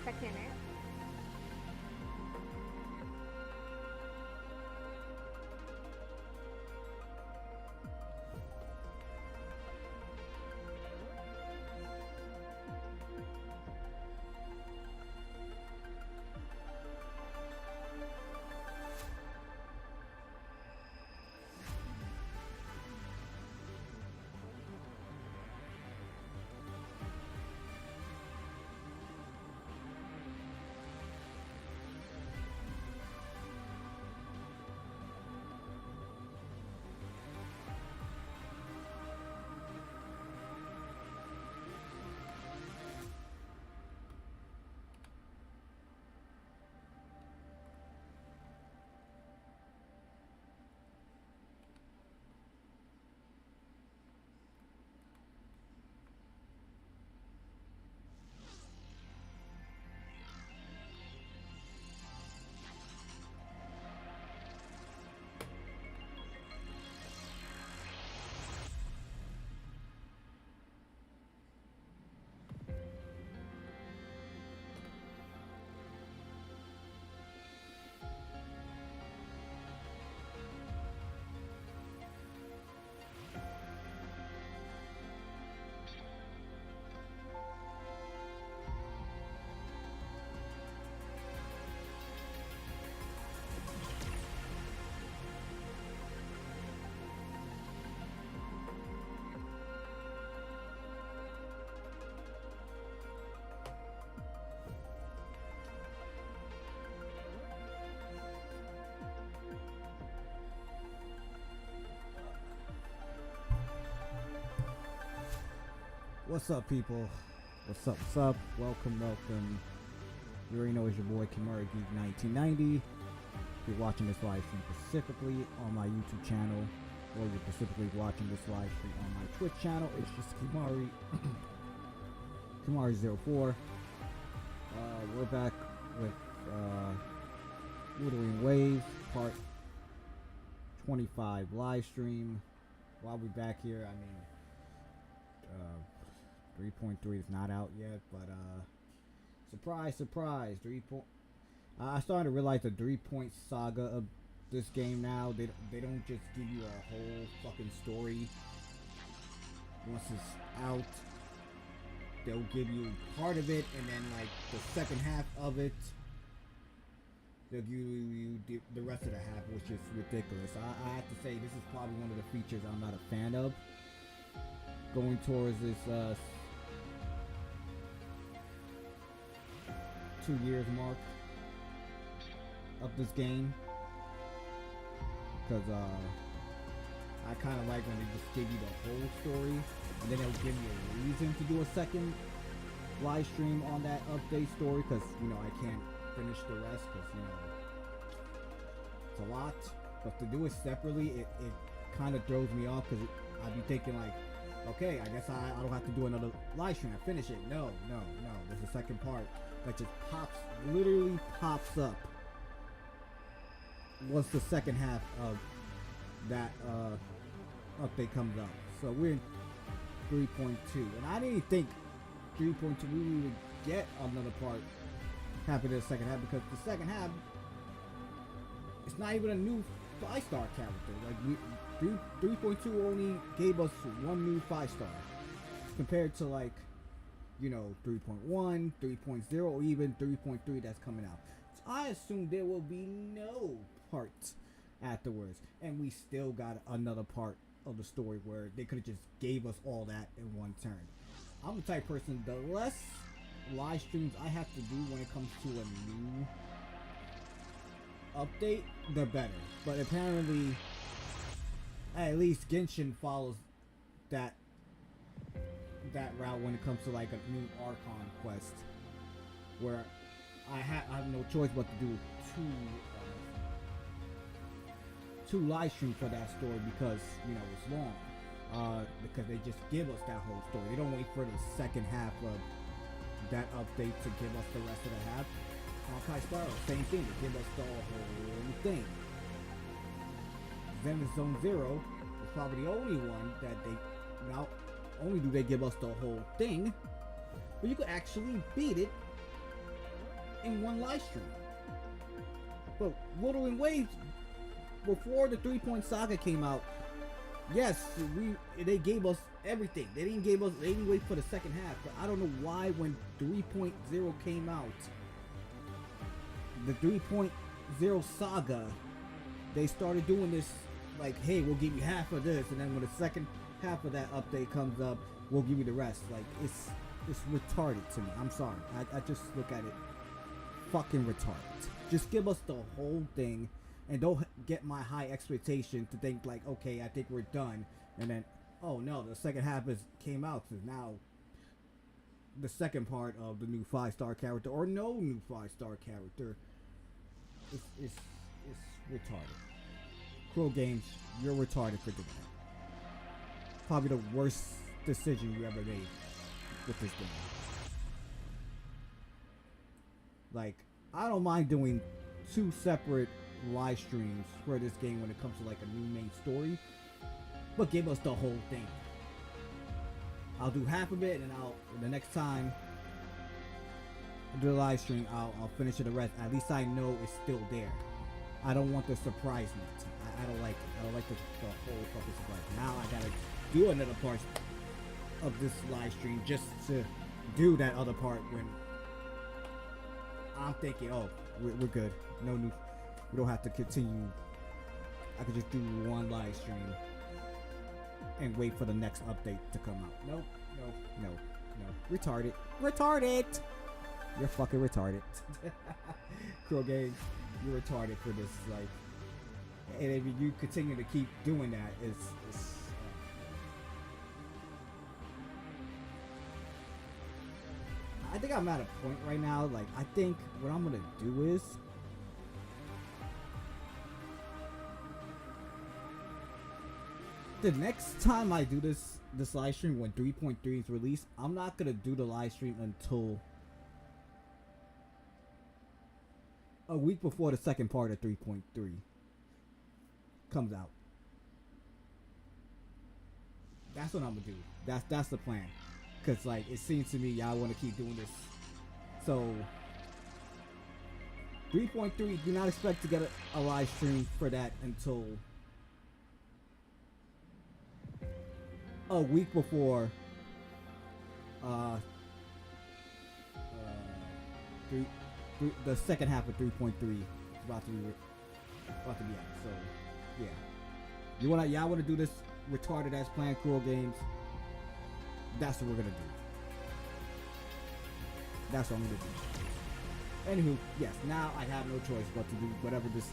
¿Esta quién es? What's up, people? What's up? What's up? Welcome, welcome. You already know it's your boy Kimura Geek 1990. If you're watching this live stream specifically on my YouTube channel, or you're specifically watching this live stream on my Twitch channel, it's just Kimari Kimari04. We're back with Wuthering Waves Part 25 live stream. While we're back here, I mean, 3.3 is not out yet, but surprise, surprise, 3 point. I started to realize the 3-point saga of this game now. They don't just give you a whole fucking story once it's out. They'll give you part of it, and then like the second half of it, they'll give you the rest of the half, which is ridiculous. I have to say, this is probably one of the features I'm not a fan of. Going towards this 2 years mark of this game, because I kind of like when they just give you the whole story and then they'll give you a reason to do a second live stream on that update story, because you know I can't finish the rest because you know it's a lot. But to do it separately, it kind of throws me off, because I'd be thinking like, okay, I guess I don't have to do another live stream. I finish it. No. There's a second part that just literally pops up once the second half of that update comes up. So we're in 3.2, and I didn't think 3.2 we would get another part happening in the second half, because the second half, it's not even a new 5-star character. Like 3.2 only gave us one new 5-star compared to like, you know, 3.1, 3.0, or even 3.3 that's coming out. So I assume there will be no parts afterwards, and we still got another part of the story where they could have just gave us all that in one turn. I'm the type of person, the less live streams I have to do when it comes to a new update, the better. But apparently, at least Genshin follows that route when it comes to like a new Archon quest, where I have no choice but to do two live streams for that story, because you know it's long. Because they just give us that whole story. They don't wait for the second half of that update to give us the rest of the half. Honkai Sparrow, same thing. They give us the whole thing. Zenith Zone Zero is probably the only one that they, not only do they give us the whole thing, but you could actually beat it in one live stream. But Wuthering Waves, before the 3-point saga came out, yes, they gave us everything. They didn't wait for the second half. But I don't know why when 3.0 came out, the 3.0 saga, they started doing this like, hey, we'll give you half of this, and then when the second half of that update comes up, we'll give you the rest. Like, it's retarded to me. I'm sorry. I just look at it fucking retarded. Just give us the whole thing, and don't get my high expectation to think like, okay, I think we're done, and then, oh no, the second half came out, so now the second part of the new 5-star character, or no new 5-star character, is retarded. Crow Games, you're retarded for doing that. Probably the worst decision you ever made with this game. Like, I don't mind doing 2 separate live streams for this game when it comes to like a new main story, but give us the whole thing. I'll do half of it, and the next time I do the live stream, I'll finish the rest. At least I know it's still there. I don't want the surprise net. I don't like it. I don't like the whole fucking surprise. Now I gotta do another part of this live stream just to do that other part when I'm thinking, oh, we're good. No new. We don't have to continue. I could just do one live stream and wait for the next update to come out. Nope. Retarded. You're fucking retarded. Crow Games, you're retarded for this. Like, and if you continue to keep doing that, it's I think I'm at a point right now. Like, I think what I'm gonna do is, the next time I do this live stream when 3.3 is released, I'm not gonna do the live stream until a week before the second part of 3.3 comes out. That's what I'm gonna do. That's the plan. Cause like, it seems to me y'all want to keep doing this. So 3.3, do not expect to get a live stream for that until a week before the second half of 3.3 is about to be out. So yeah, y'all wanna do this retarded ass plan, Cruel Games? That's what we're gonna do. That's what I'm gonna do. Anywho, yes, now I have no choice but to do whatever this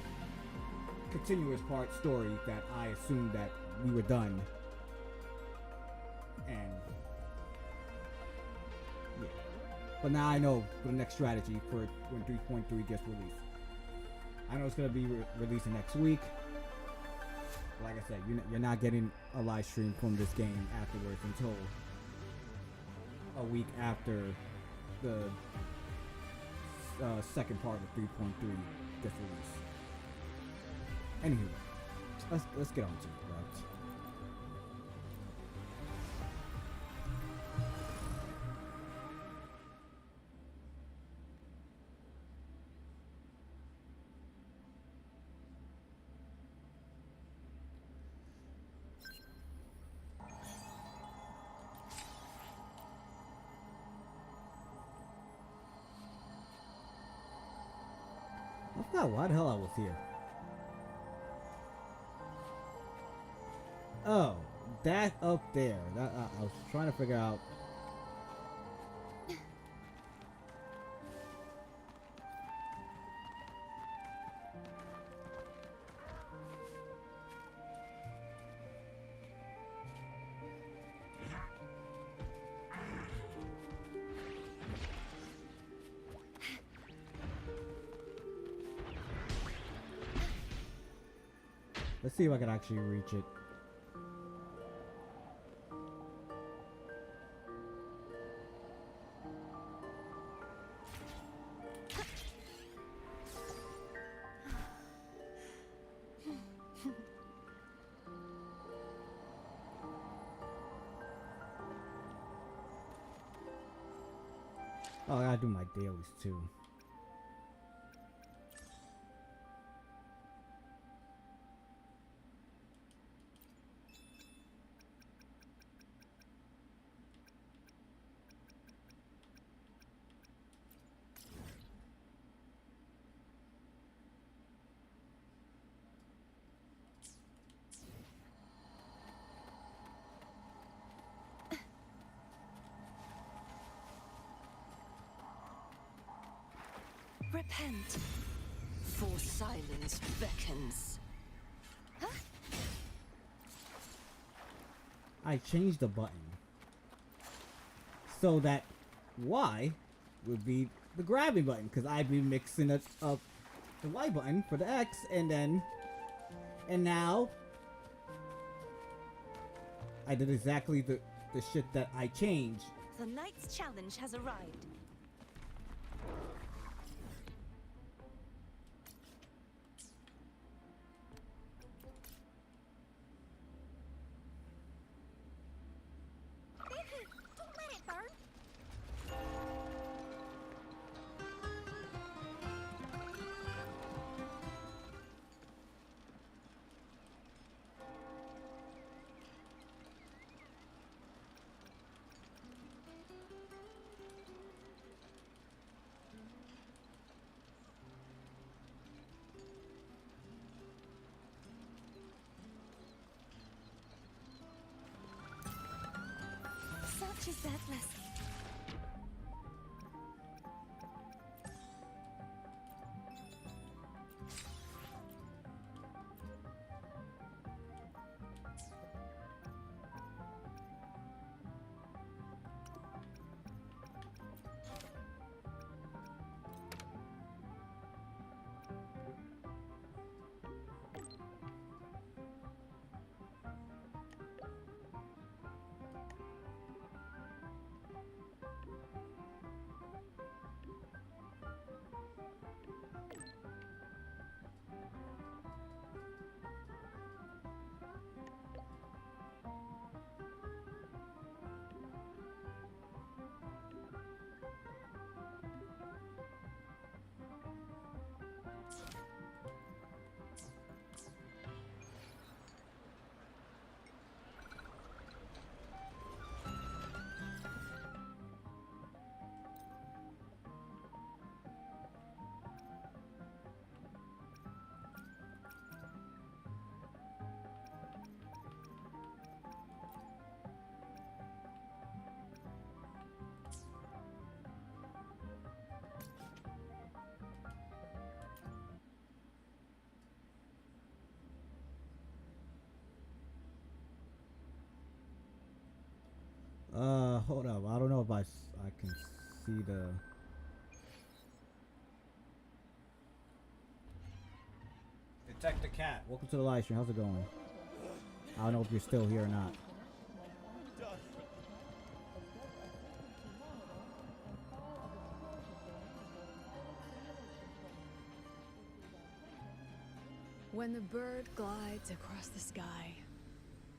continuous part story that I assumed that we were done. And yeah, but now I know the next strategy for when 3.3 gets released. I know it's gonna be releasing next week. Like I said, you're not getting a live stream from this game afterwards until a week after the second part of 3.3 gets released. Anywho, let's get on to it, right? I forgot why the hell I was here. Oh, that up there. That I was trying to figure out. Let's see if I can actually reach it. Oh, I gotta do my dailies too. repent, for silence beckons. Huh? I changed the button so that Y would be the grabbing button, because I'd be mixing it up the Y button for the X, and now I did exactly the shit that I changed. The knight's challenge has arrived. Don't let it burn. Such is their blessing. Hold up. I don't know if I can see the... Detect the cat. Welcome to the live stream. How's it going? I don't know if you're still here or not. When the bird glides across the sky.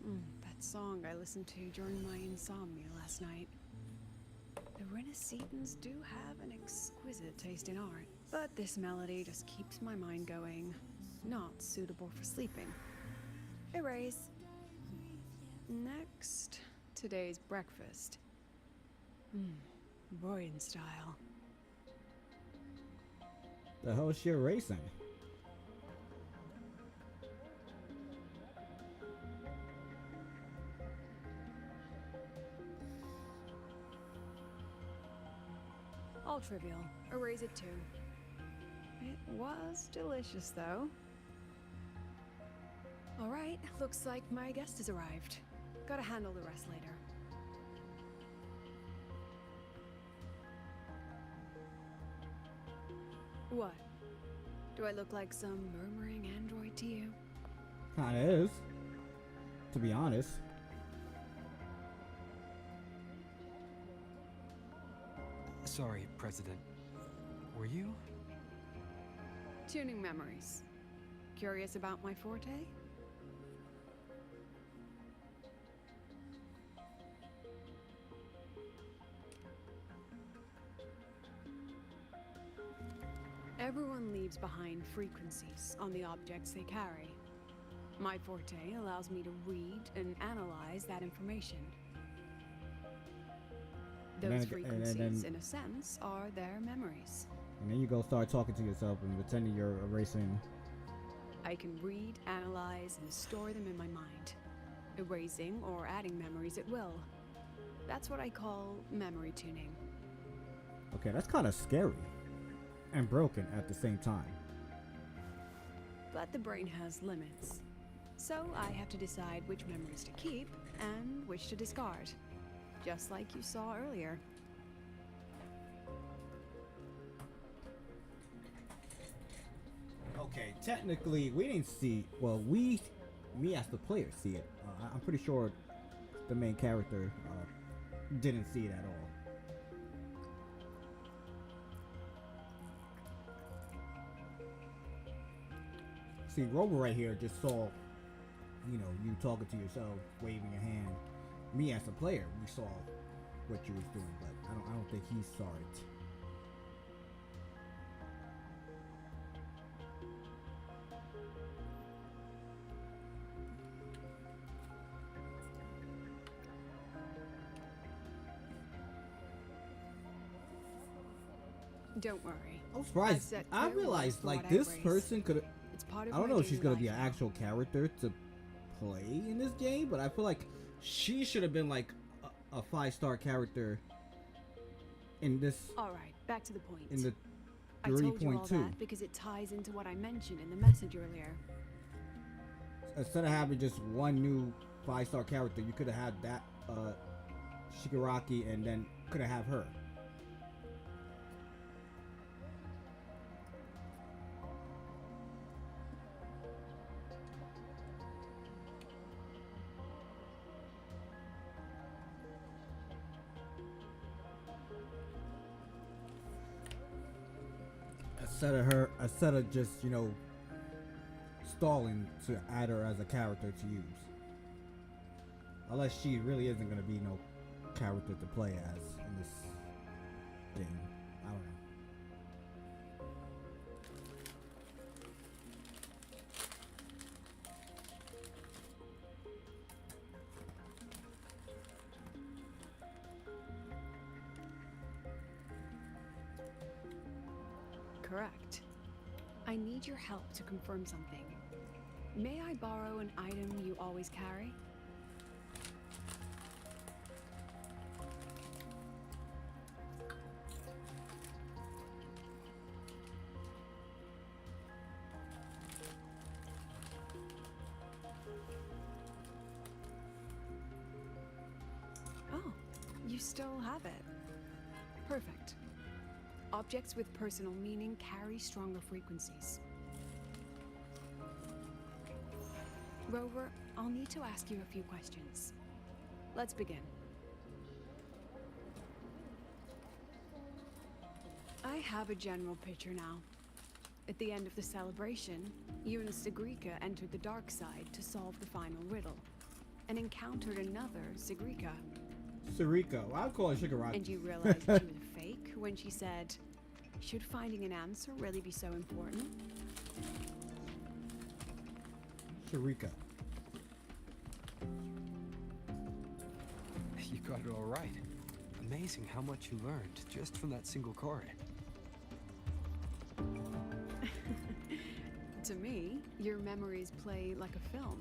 That song I listened to during my insomnia last night. The Renaissance do have an exquisite taste in art, but this melody just keeps my mind going. Not suitable for sleeping. Erase. Next, today's breakfast. Royden style. The hell is she erasing? All trivial. Erase it too. It was delicious, though. Alright, looks like my guest has arrived. Gotta handle the rest later. What? Do I look like some murmuring android to you? Kinda is, to be honest. Sorry, President. Were you? Tuning memories. Curious about my forte? Everyone leaves behind frequencies on the objects they carry. My forte allows me to read and analyze that information. Those frequencies, in a sense, are their memories. And then you go start talking to yourself and pretending you're erasing. I can read, analyze, and store them in my mind, erasing or adding memories at will. That's what I call memory tuning. Okay, that's kind of scary. and broken at the same time. But the brain has limits. So I have to decide which memories to keep and which to discard. Just like you saw earlier. Okay, technically, we didn't see. Well, me as the player see it. I'm pretty sure the main character didn't see it at all. See, Rover right here just saw, you talking to yourself, waving your hand. Me as a player, we saw what you was doing, but I don't think he saw it. Don't worry. I'm surprised. I realized like this person could. I don't know if she's gonna be an actual character to play in this game, but I feel like she should have been like a 5-star character in this. All right, back to the point. In the I told you all 3.2. that because it ties into what I mentioned in the message earlier. Instead of having just one new 5-star character, you could have had that Shigaraki, and then could have her. Instead of just, stalling to add her as a character to use. Unless she really isn't going to be no character to play as in this game. I don't know. Correct. I need your help to confirm something. May I borrow an item you always carry? Oh, you still have it. Perfect. Objects with personal meaning carry stronger frequencies. Rover, I'll need to ask you a few questions. Let's begin. I have a general picture now. At the end of the celebration, you and Sigrika entered the dark side to solve the final riddle, and encountered another Sigrika. Sarika. Well, I'll call her Shigaraki. And you realized she was a fake when she said, "Should finding an answer really be so important?" Sharika. You got it all right. Amazing how much you learned just from that single card. To me, your memories play like a film.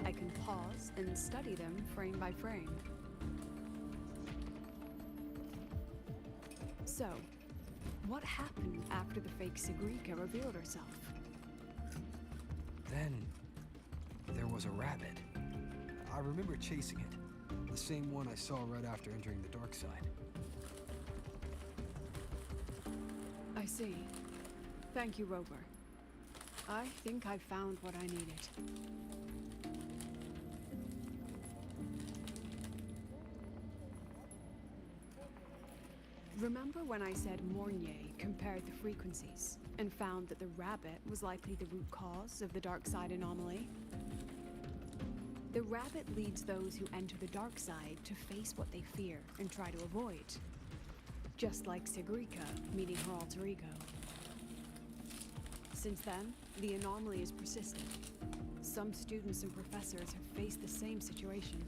I can pause and study them frame by frame. So, what happened after the fake Sigrika revealed herself? Then, there was a rabbit. I remember chasing it. The same one I saw right after entering the dark side. I see. Thank you, Rover. I think I found what I needed. Remember when I said Mornier compared the frequencies and found that the rabbit was likely the root cause of the dark side anomaly? The rabbit leads those who enter the dark side to face what they fear and try to avoid. Just like Sigrika meeting her alter ego. Since then, the anomaly has persisted. Some students and professors have faced the same situation.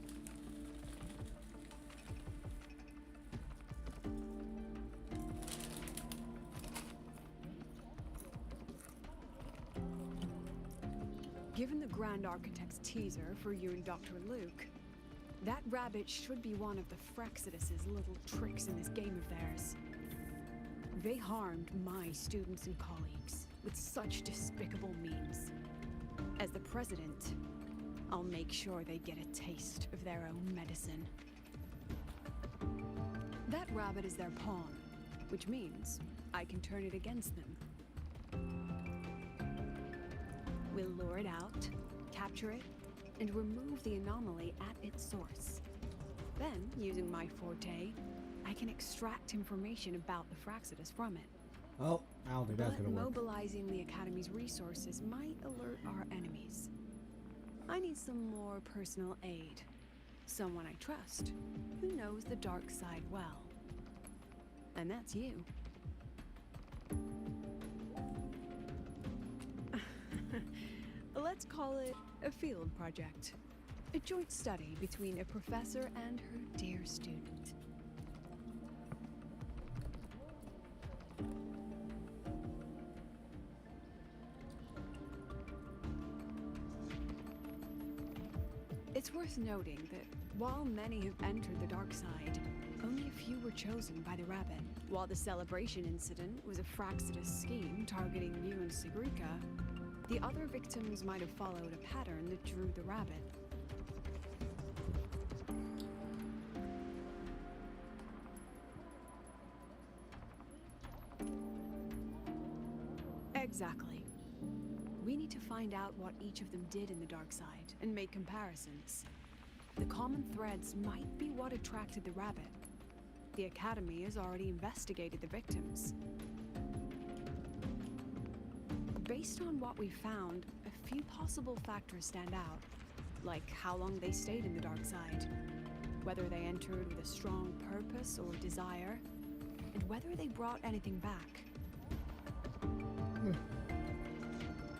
Given the Grand Architect's teaser for you and Dr. Luke, that rabbit should be one of the Frexidus's little tricks in this game of theirs. They harmed my students and colleagues with such despicable means. As the president, I'll make sure they get a taste of their own medicine. That rabbit is their pawn, which means I can turn it against them. We'll lure it out, capture it, and remove the anomaly at its source. Then, using my forte, I can extract information about the Fraxidus from it. Oh, I don't think that's But gonna work. mobilizing the Academy's resources might alert our enemies. I need some more personal aid. Someone I trust, who knows the dark side well. And that's you. Let's call it a field project. A joint study between a professor and her dear student. It's worth noting that while many have entered the dark side, only a few were chosen by the rabbit. While the celebration incident was a Fraxidus scheme targeting you and Sigrika, the other victims might have followed a pattern that drew the rabbit. Exactly. We need to find out what each of them did in the dark side and make comparisons. The common threads might be what attracted the rabbit. The Academy has already investigated the victims. Based on what we found, a few possible factors stand out, like how long they stayed in the dark side, whether they entered with a strong purpose or desire, and whether they brought anything back.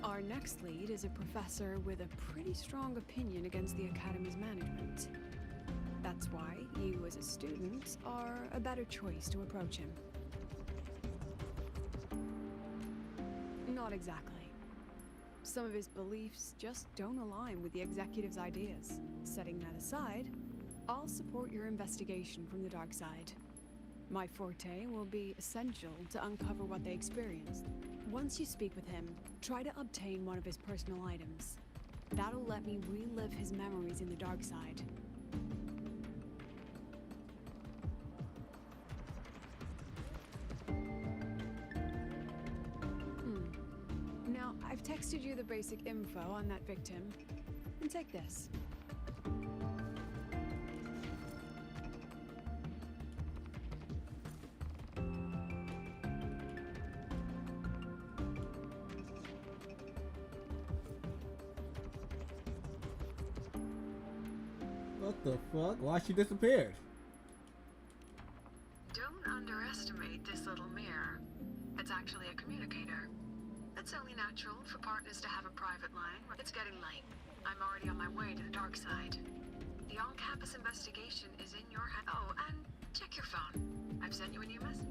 Our next lead is a professor with a pretty strong opinion against the Academy's management. That's why you, as a student, are a better choice to approach him. Not exactly. Some of his beliefs just don't align with the executive's ideas. Setting that aside, I'll support your investigation from the dark side. My forte will be essential to uncover what they experienced. Once you speak with him, try to obtain one of his personal items. That'll let me relive his memories in the dark side. Now, I've texted you the basic info on that victim. And take this. What the fuck? Why she disappeared? Don't underestimate this little mirror. It's actually a communicator. It's only natural for partners to have a private line. It's getting late. I'm already on my way to the dark side. The on-campus investigation is in your hands. Oh, and check your phone. I've sent you a new message.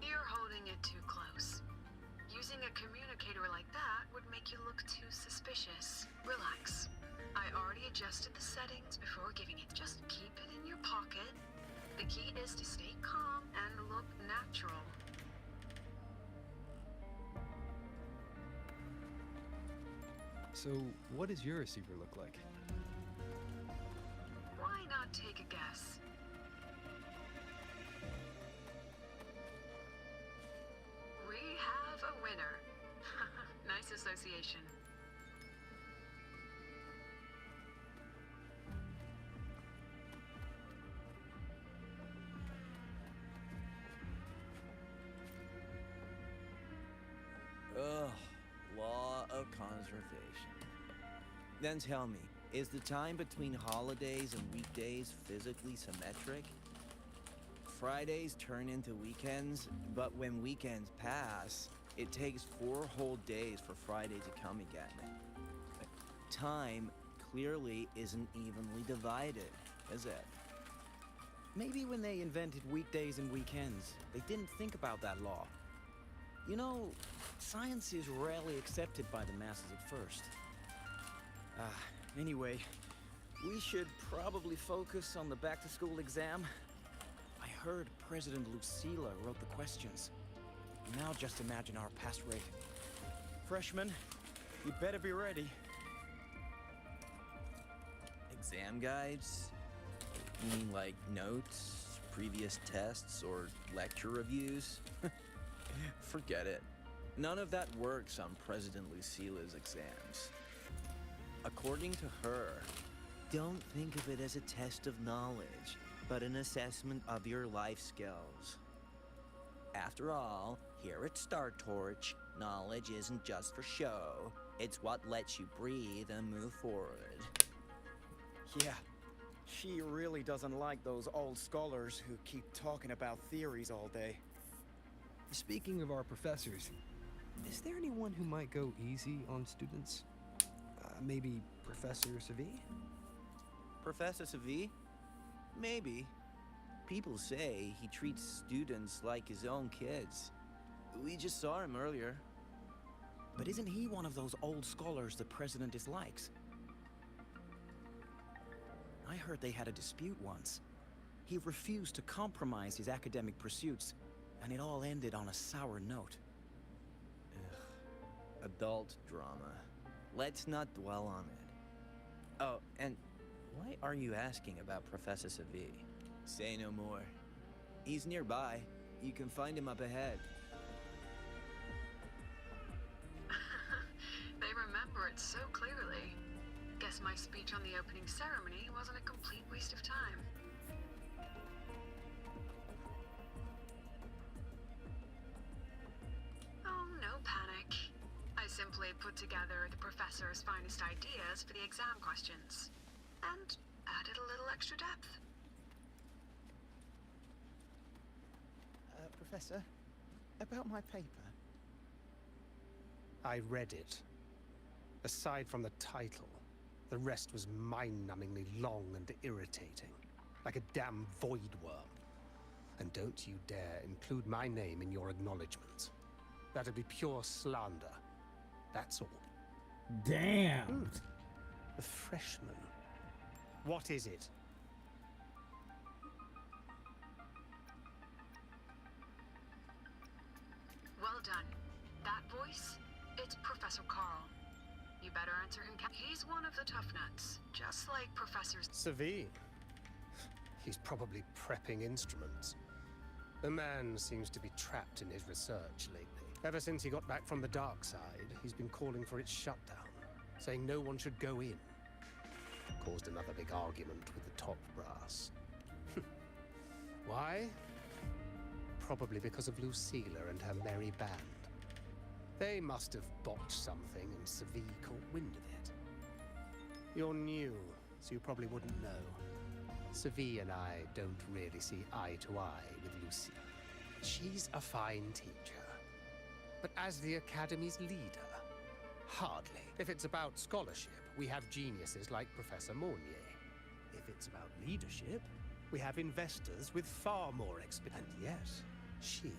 You're holding it too close. Using a communicator like that would make you look too suspicious. Relax. I already adjusted the settings before giving it. Just keep it in your pocket. The key is to stay calm and look natural. So, what does your receiver look like? Why not take a guess? We have a winner. Nice association. Ugh, law of conservation. Then tell me, is the time between holidays and weekdays physically symmetric? Fridays turn into weekends, but when weekends pass, it takes 4 whole days for Friday to come again. Time clearly isn't evenly divided, is it? Maybe when they invented weekdays and weekends, they didn't think about that law. You know, science is rarely accepted by the masses at first. Anyway, we should probably focus on the back-to-school exam. I heard President Lucilla wrote the questions. Now just imagine our pass rate. Freshmen, you better be ready. Exam guides? You mean like notes, previous tests, or lecture reviews? Forget it. None of that works on President Lucilla's exams. According to her, don't think of it as a test of knowledge, but an assessment of your life skills. After all, here at Star Torch, knowledge isn't just for show. It's what lets you breathe and move forward. Yeah, she really doesn't like those old scholars who keep talking about theories all day. Speaking of our professors, is there anyone who might go easy on students? Maybe Professor Savi? Professor Savi? Maybe. People say he treats students like his own kids. We just saw him earlier. But isn't he one of those old scholars the president dislikes? I heard they had a dispute once. He refused to compromise his academic pursuits, and it all ended on a sour note. Ugh. Adult drama. Let's not dwell on it. Oh, and why are you asking about Professor Savi? Say no more. He's nearby. You can find him up ahead. They remember it so clearly. Guess my speech on the opening ceremony wasn't a complete waste of time. Oh, no panic. I simply put together the professor's finest ideas for the exam questions, and added a little extra depth. Professor, about my paper. I read it. Aside from the title, the rest was mind-numbingly long and irritating, like a damn void worm. And don't you dare include my name in your acknowledgements. That'd be pure slander. That's all. Damn. The freshman. What is it? Well done. That voice, it's Professor Carl. You better answer him. He's one of the tough nuts, just like Professor Savi. He's probably prepping instruments. The man seems to be trapped in his research lately. Ever since he got back from the dark side, he's been calling for its shutdown, saying no one should go in. Caused another big argument with the top brass. Why? Probably because of Lucilla and her merry band. They must have botched something and Savi caught wind of it. You're new, so you probably wouldn't know. Savi and I don't really see eye to eye with Lucilla. She's a fine teacher. But as the Academy's leader, hardly. If it's about scholarship, we have geniuses like Professor Mornier. If it's about leadership, we have investors with far more experience. And yes, she,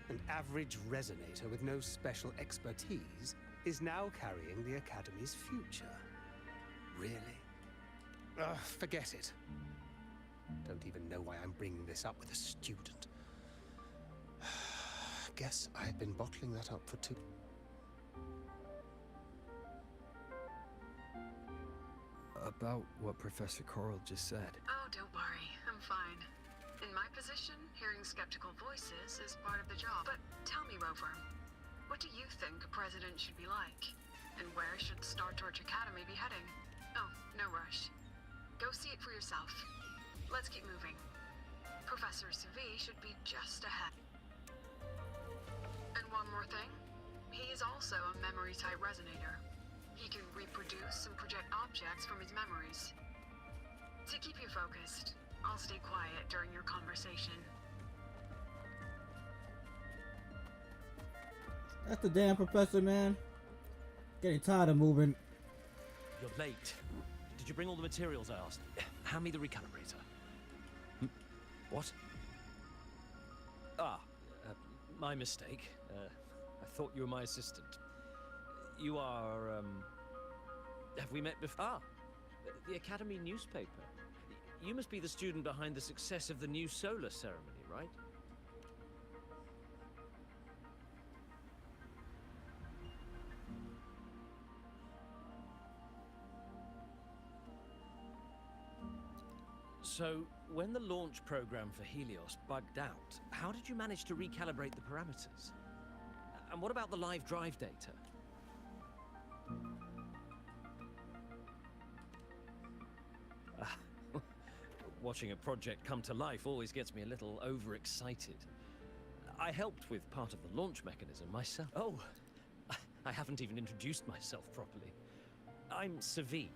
an average resonator with no special expertise, is now carrying the Academy's future. Really? Forget it. Don't even know why I'm bringing this up with a student. Guess I've been bottling that up for too... About what Professor Coral just said. Oh, don't worry. I'm fine. In my position, hearing skeptical voices is part of the job. But tell me, Rover, what do you think a president should be like? And where should Star Torch Academy be heading? Oh, no rush. Go see it for yourself. Let's keep moving. Professor Savi should be just ahead. And one more thing. He's also a memory-type resonator. He can reproduce and project objects from his memories. To keep you focused, I'll stay quiet during your conversation. That's the damn professor, man. Getting tired of moving. You're late. Did you bring all the materials I asked? Hand me the recalibrator. What? My mistake. I thought you were my assistant. You are, have we met before? The Academy newspaper. You must be the student behind the success of the new solar ceremony, right? So, when the launch program for Helios bugged out, how did you manage to recalibrate the parameters? And what about the live drive data? Watching a project come to life always gets me a little overexcited. I helped with part of the launch mechanism myself. Oh, I haven't even introduced myself properly. I'm Savi,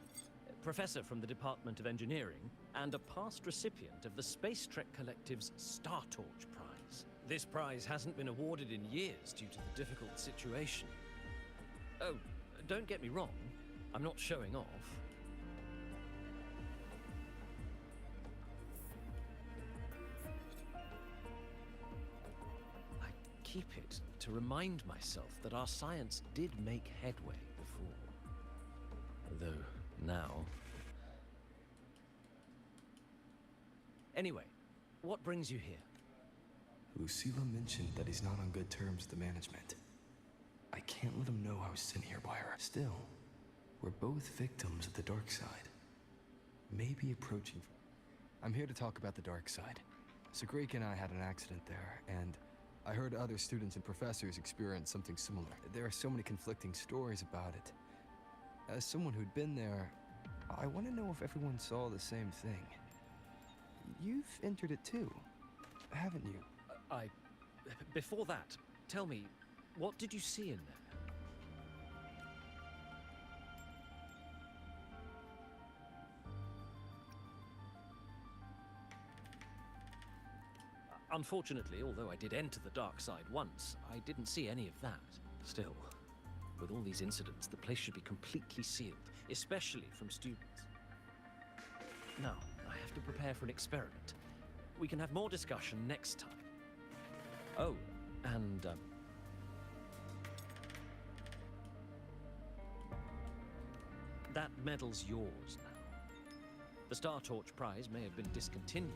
professor from the Department of Engineering, and a past recipient of the Space Trek Collective's Star Torch Prize. This prize hasn't been awarded in years due to the difficult situation. Oh, don't get me wrong, I'm not showing off. I keep it to remind myself that our science did make headway before. Though now... Anyway, what brings you here? Lucila mentioned that he's not on good terms with the management. I can't let him know I was sent here by her. Still, we're both victims of the dark side. Maybe approaching... I'm here to talk about the dark side. Sagrika and I had an accident there, and I heard other students and professors experience something similar. There are so many conflicting stories about it. As someone who'd been there, I want to know if everyone saw the same thing. You've entered it too, haven't you? Before that, tell me, what did you see in there? Unfortunately, although I did enter the dark side once, I didn't see any of that. Still, with all these incidents, the place should be completely sealed, especially from students. Now, I have to prepare for an experiment. We can have more discussion next time. Oh, and, that medal's yours now. The Star Torch Prize may have been discontinued,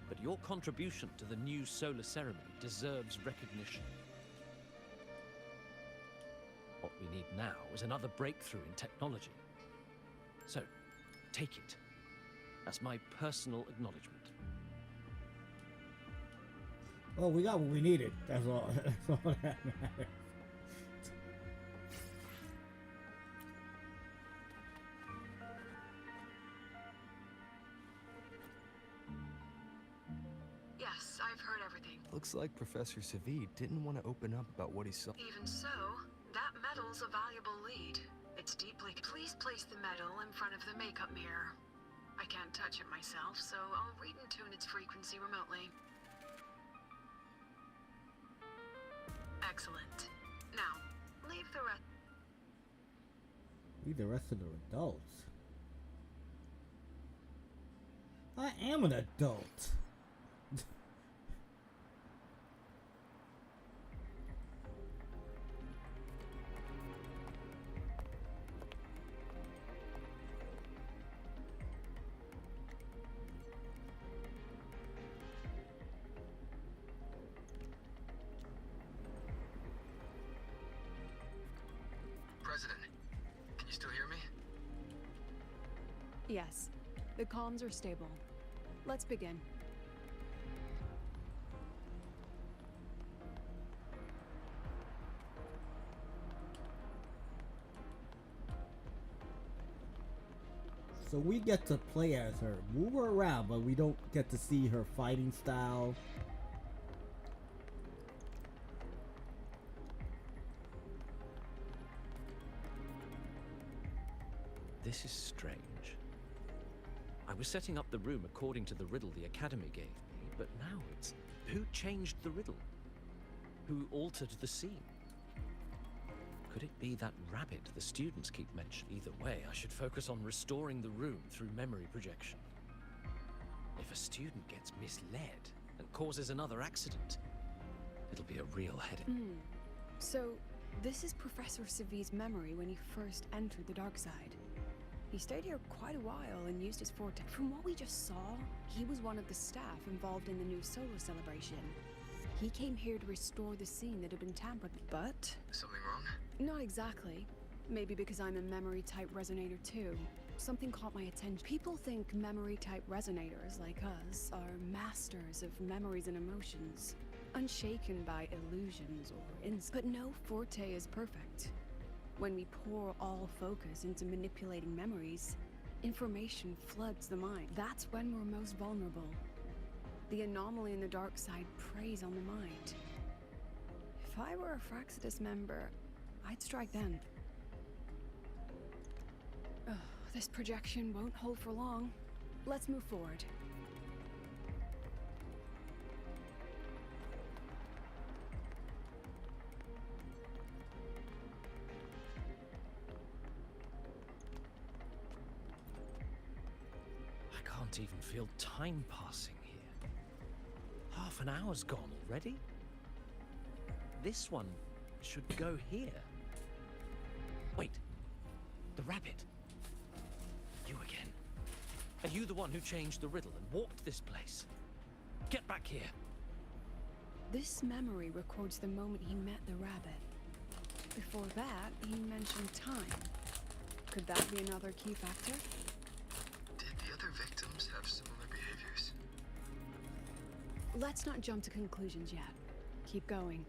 but your contribution to the new solar ceremony deserves recognition. What we need now is another breakthrough in technology. So, take it. That's my personal acknowledgement. Well, we got what we needed. That's all. That's all that matters. Yes, I've heard everything. Looks like Professor Savi didn't want to open up about what he saw. Even so, that medal's a valuable lead. It's deeply... Please place the medal in front of the makeup mirror. I can't touch it myself, so I'll read and tune its frequency remotely. Excellent. Now, leave the rest... Leave the rest of the adults. I am an adult. President, can you still hear me? Yes, the comms are stable. Let's begin. So we get to play as her, move her around, but we don't get to see her fighting style. This is strange. I was setting up the room according to the riddle the Academy gave me, but now it's... Who changed the riddle? Who altered the scene? Could it be that rabbit the students keep mentioning? Either way, I should focus on restoring the room through memory projection. If a student gets misled and causes another accident, it'll be a real headache. So, this is Professor Savi's memory when he first entered the dark side. He stayed here quite a while and used his forte. From what we just saw, he was one of the staff involved in the new solar celebration. He came here to restore the scene that had been tampered with, but... Something wrong? Not exactly. Maybe because I'm a memory-type resonator too. Something caught my attention. People think memory-type resonators like us are masters of memories and emotions, unshaken by illusions or but no forte is perfect. When we pour all focus into manipulating memories, information floods the mind. That's when we're most vulnerable. The anomaly in the dark side preys on the mind. If I were a Fraxidus member, I'd strike then. Ugh, this projection won't hold for long. Let's move forward. I can't even feel time passing here. Half an hour's gone already? This one should go here. Wait, the rabbit. You again. Are you the one who changed the riddle and walked this place? Get back here. This memory records the moment he met the rabbit. Before that, he mentioned time. Could that be another key factor? Did the other victims have similar behaviors? Let's not jump to conclusions yet. Keep going.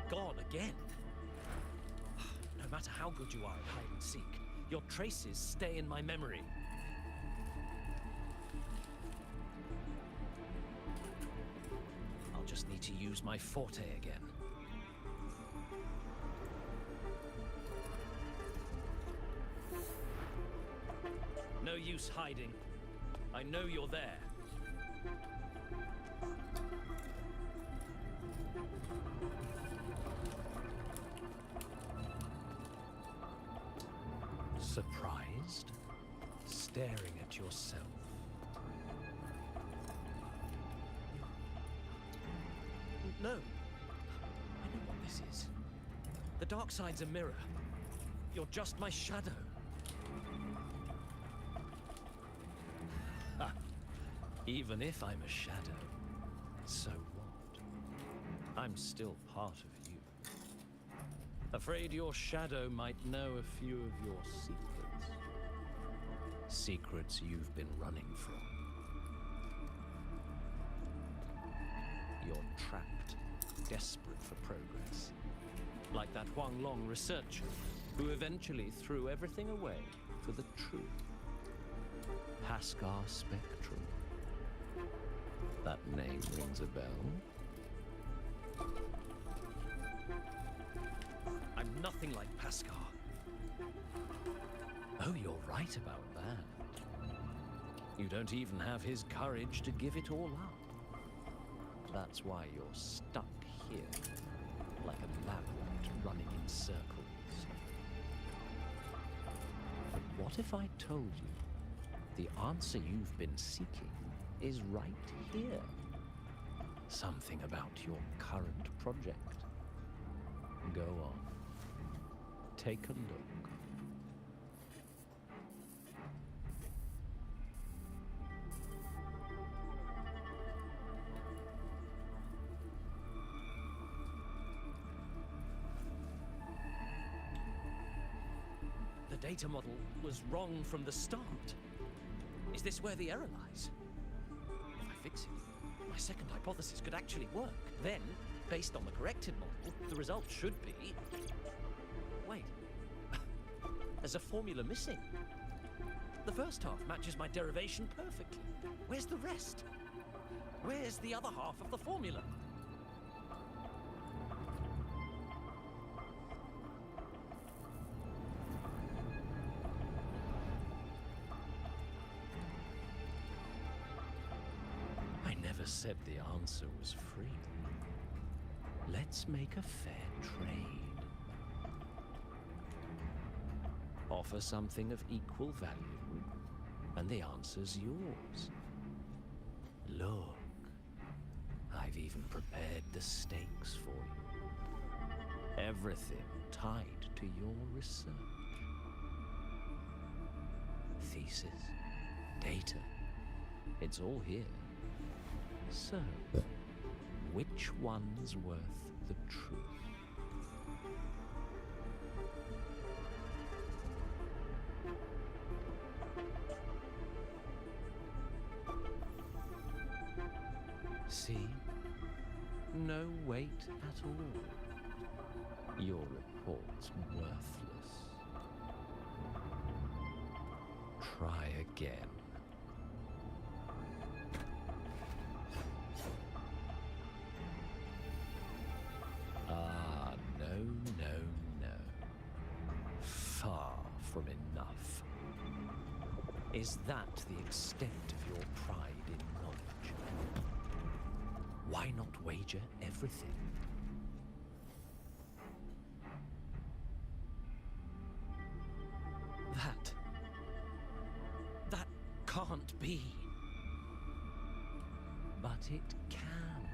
Gone again. No matter how good you are at hide and seek, your traces stay in my memory. I'll just need to use my forte again. No use hiding. I know you're there. Surprised? Staring at yourself. No. I know what this is. The dark side's a mirror. You're just my shadow. Ha. Even if I'm a shadow, so what? I'm still part of you. Afraid your shadow might know a few of your secrets. Secrets you've been running from. You're trapped, desperate for progress. Like that Huang Long researcher, who eventually threw everything away for the truth. Haskar Spectrum. That name rings a bell. I'm nothing like Paskar. Oh, you're right about that. You don't even have his courage to give it all up. That's why you're stuck here, like a lab rat running in circles. What if I told you the answer you've been seeking is right here? Something about your current project. Go on. Take a look. The data model was wrong from the start. Is this where the error lies? If I fix it, my second hypothesis could actually work. Then, based on the corrected model, the result should be... Wait. There's a formula missing. The first half matches my derivation perfectly. Where's the rest? Where's the other half of the formula? I never said the answer was free. Let's make a fair trade. Offer something of equal value, and the answer's yours. Look, I've even prepared the stakes for you. Everything tied to your research. Thesis, data, it's all here. So, which one's worth the truth? See? No weight at all. Your report's worthless. Try again. Ah, no, no, no. Far from enough. Is that the extent of your pride in knowledge? Why not wager everything? That can't be. But it can.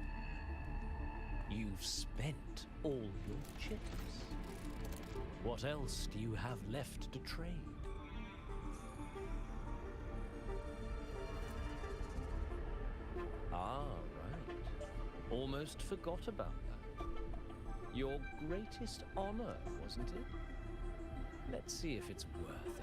You've spent all your chips. What else do you have left to trade? Ah, right. Almost forgot about that. Your greatest honor, wasn't it? Let's see if it's worth anything.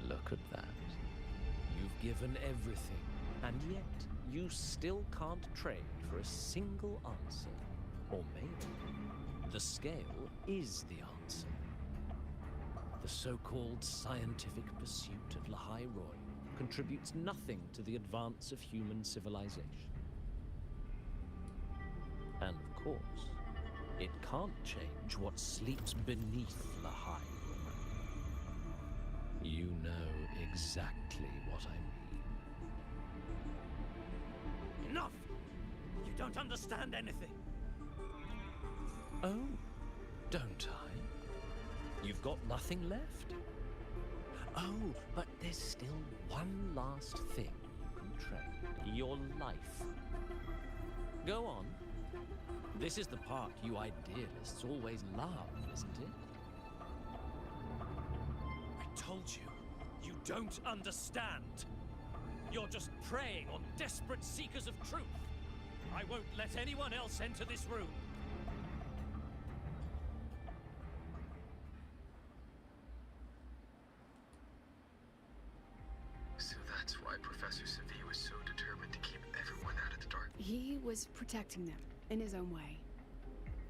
Look at that. You've given everything, and yet you still can't trade for a single answer. Or maybe the scale is the answer. The so-called scientific pursuit of Lahai Roy contributes nothing to the advance of human civilization. And of course, it can't change what sleeps beneath Lahai Roy. You know exactly what I mean. Enough! You don't understand anything. Oh, don't I? You've got nothing left? Oh, but there's still one last thing you can trade. Your life. Go on. This is the part you idealists always love, isn't it? I told you, you don't understand. You're just preying on desperate seekers of truth. I won't let anyone else enter this room. So that's why Professor Savi was so determined to keep everyone out of the dark. He was protecting them in his own way.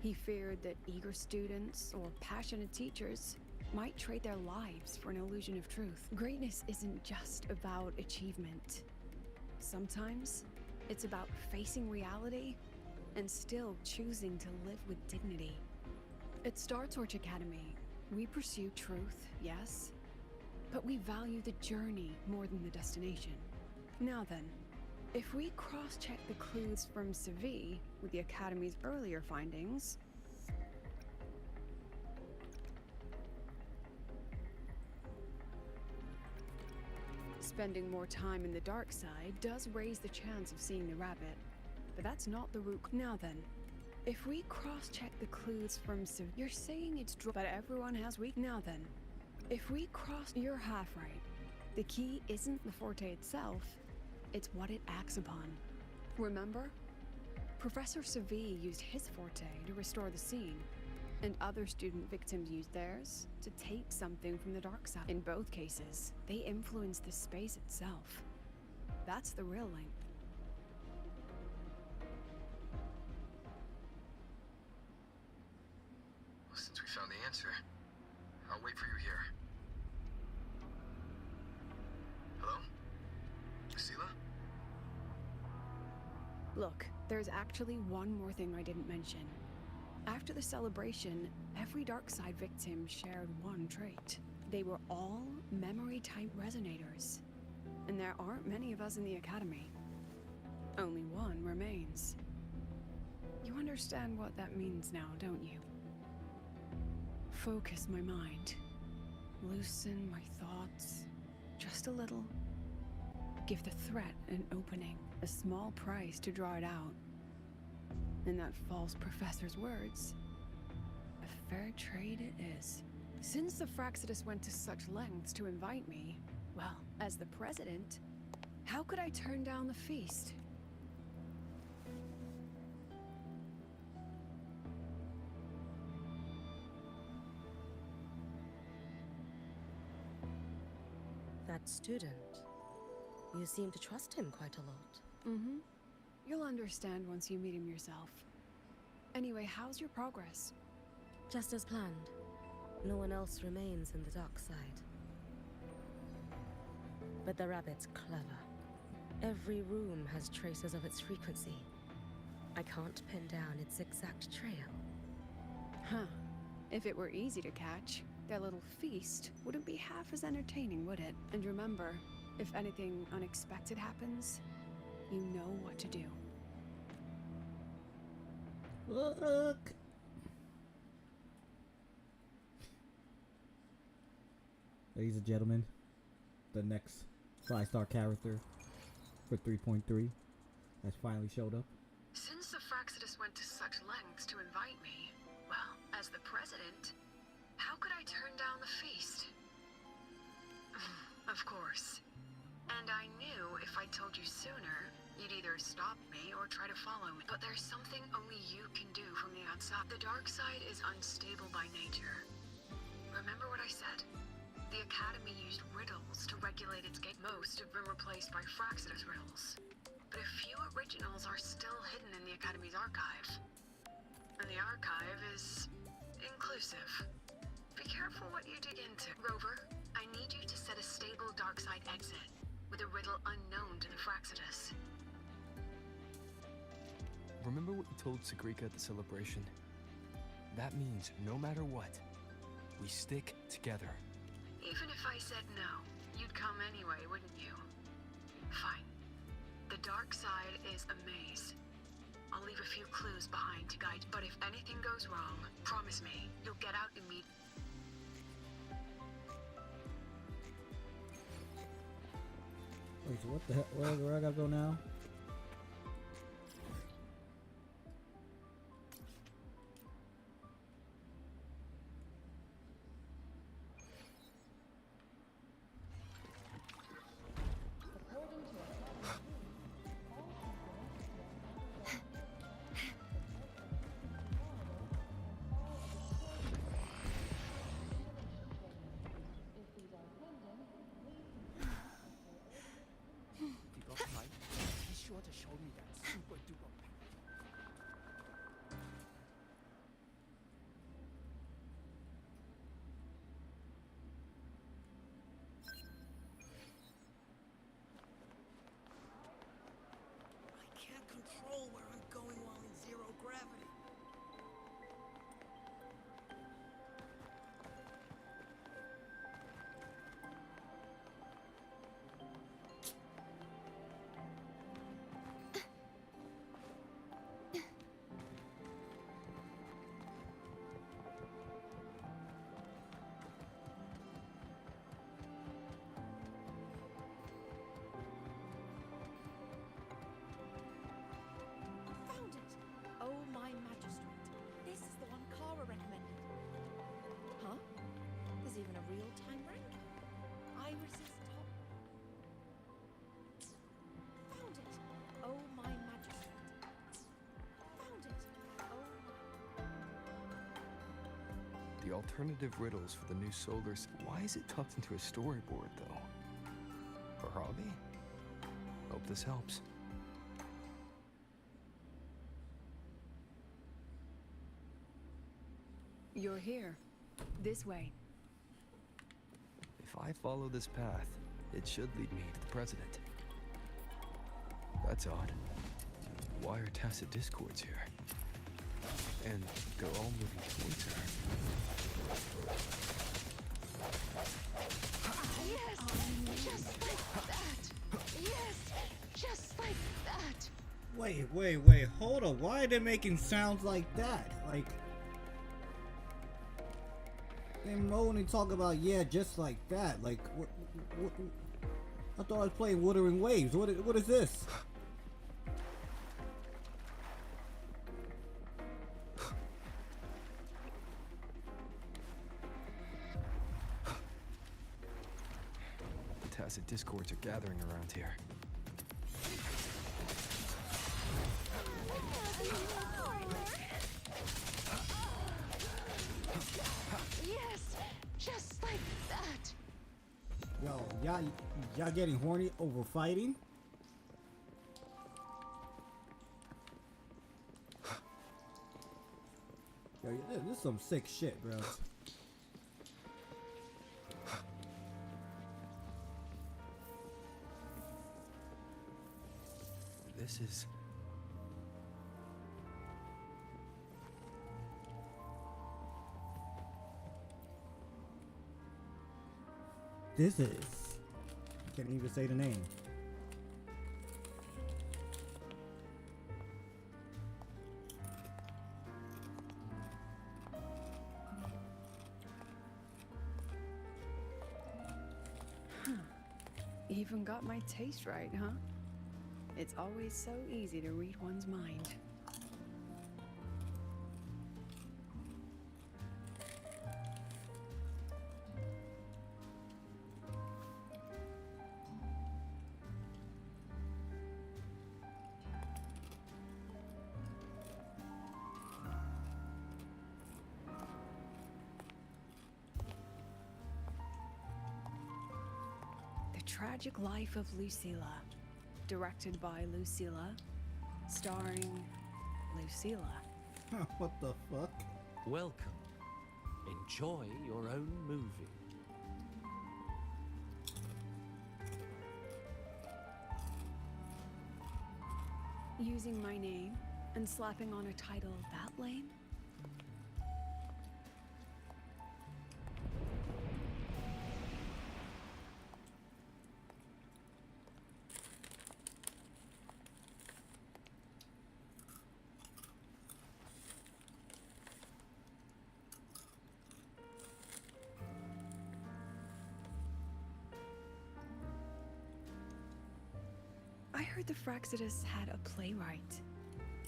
He feared that eager students or passionate teachers might trade their lives for an illusion of truth. Greatness isn't just about achievement. Sometimes it's about facing reality and still choosing to live with dignity. At Star Torch Academy, we pursue truth, yes, but we value the journey more than the destination. Now then, If we cross-check the clues from Seville with the Academy's earlier findings, spending more time in the dark side does raise the chance of seeing the rabbit, but that's not the root. Now then, if we cross-check the clues from Seville, you're saying it's but everyone has weak. Now then, if we you're half right. The key isn't the forte itself, it's what it acts upon. Remember? Professor Seville used his forte to restore the scene, and other student victims used theirs to take something from the dark side. In both cases, they influence the space itself. That's the real link. Well, since we found the answer, I'll wait for you here. Hello? Lucilla? Look, there's actually one more thing I didn't mention. After the celebration, every dark side victim shared one trait. They were all memory-type resonators. And there aren't many of us in the Academy. Only one remains. You understand what that means now, don't you? Focus my mind. Loosen my thoughts. Just a little. Give the threat an opening, a small price to draw it out. In that false professor's words, a fair trade it is. Since the Fraxidus went to such lengths to invite me, well, as the president, how could I turn down the feast? That student. You seem to trust him quite a lot. Mm-hmm. You'll understand once you meet him yourself. Anyway, how's your progress? Just as planned. No one else remains in the dark side. But the rabbit's clever. Every room has traces of its frequency. I can't pin down its exact trail. Huh. If it were easy to catch, their little feast wouldn't be half as entertaining, would it? And remember, if anything unexpected happens, you know what to do. Look. Ladies and gentlemen, the next 5-star character for 3.3 has finally showed up. Since the Fraxidus went to such lengths to invite me, well, as the president, how could I turn down the feast? Of course. And I knew if I told you sooner, you'd either stop me or try to follow me. But there's something only you can do from the outside. The dark side is unstable by nature. Remember what I said? The Academy used riddles to regulate its gate. Most have been replaced by Fraxidus riddles. But a few originals are still hidden in the Academy's archive. And the archive is inclusive. Be careful what you dig into. Rover, I need you to set a stable dark side exit with a riddle unknown to the Fraxidus. Remember what you told Sagrika at the celebration? That means no matter what, we stick together. Even if I said no, you'd come anyway, wouldn't you? Fine. The dark side is a maze. I'll leave a few clues behind to guide you. But if anything goes wrong, promise me, you'll get out immediately. Wait, so what the hell? Where I gotta go now? The alternative riddles for the new solars. Why is it tucked into a storyboard, though? For hobby? Hope this helps. You're here. This way. If I follow this path, it should lead me to the president. That's odd. Why are tacit discords here? And they're all moving towards her. Yes! Just like that! Yes! Just like that! Wait. Hold on. Why are they making sounds like that? Like, they moan and talk about, yeah, just like that. Like, what I thought I was playing Wuthering Waves. What is this? The tacit discords are gathering around here. Yes! Just like that! Yo, y'all getting horny over fighting? Yo, this is some sick shit, bro. This is... This is... I can't even say the name. Even got my taste right, huh? It's always so easy to read one's mind. The Tragic Life of Lucilla. Directed by Lucilla. Starring Lucilla. What the fuck? Welcome. Enjoy your own movie. Using my name and slapping on a title that lame? I heard the Fraxidus had a playwright.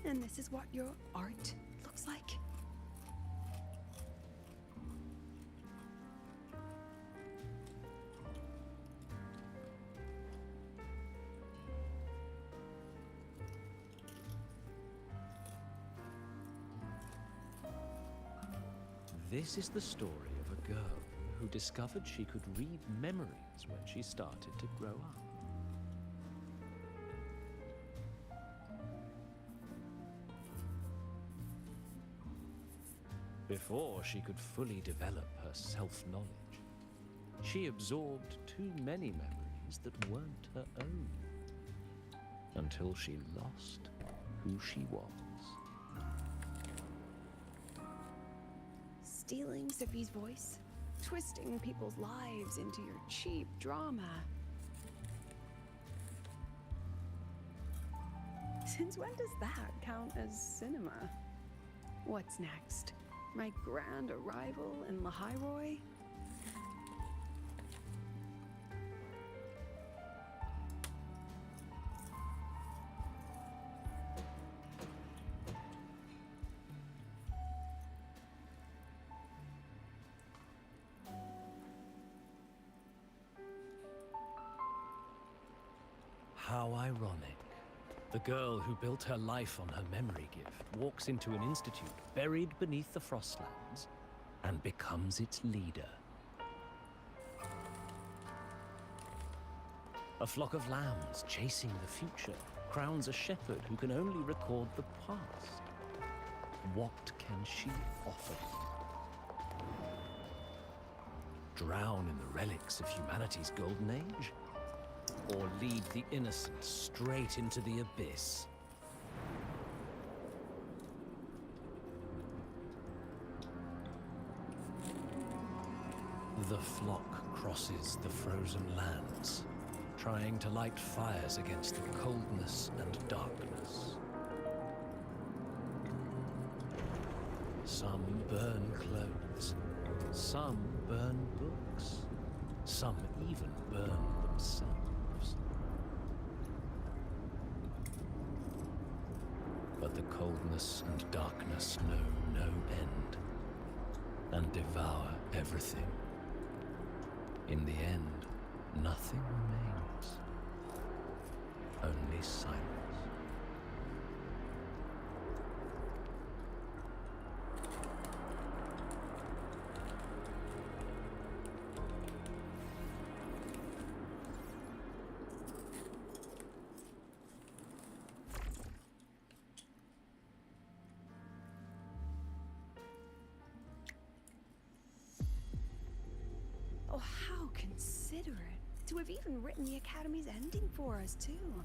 And this is what your art looks like? This is the story of a girl who discovered she could read memories when she started to grow up. Before she could fully develop her self-knowledge, she absorbed too many memories that weren't her own, until she lost who she was. Stealing Sophie's voice? Twisting people's lives into your cheap drama? Since when does that count as cinema? What's next? My grand arrival in Lahiroy? How ironic. The girl who built her life on her memory gift walks into an institute buried beneath the Frostlands and becomes its leader. A flock of lambs chasing the future crowns a shepherd who can only record the past. What can she offer him? Drown in the relics of humanity's golden age? Or lead the innocent straight into the abyss? The flock crosses the frozen lands, trying to light fires against the coldness and darkness. Some burn clothes, some burn books, some even burn themselves. But the coldness and darkness know no end, and devour everything. In the end, nothing remains, only silence. Oh, how considerate to have even written the Academy's ending for us, too.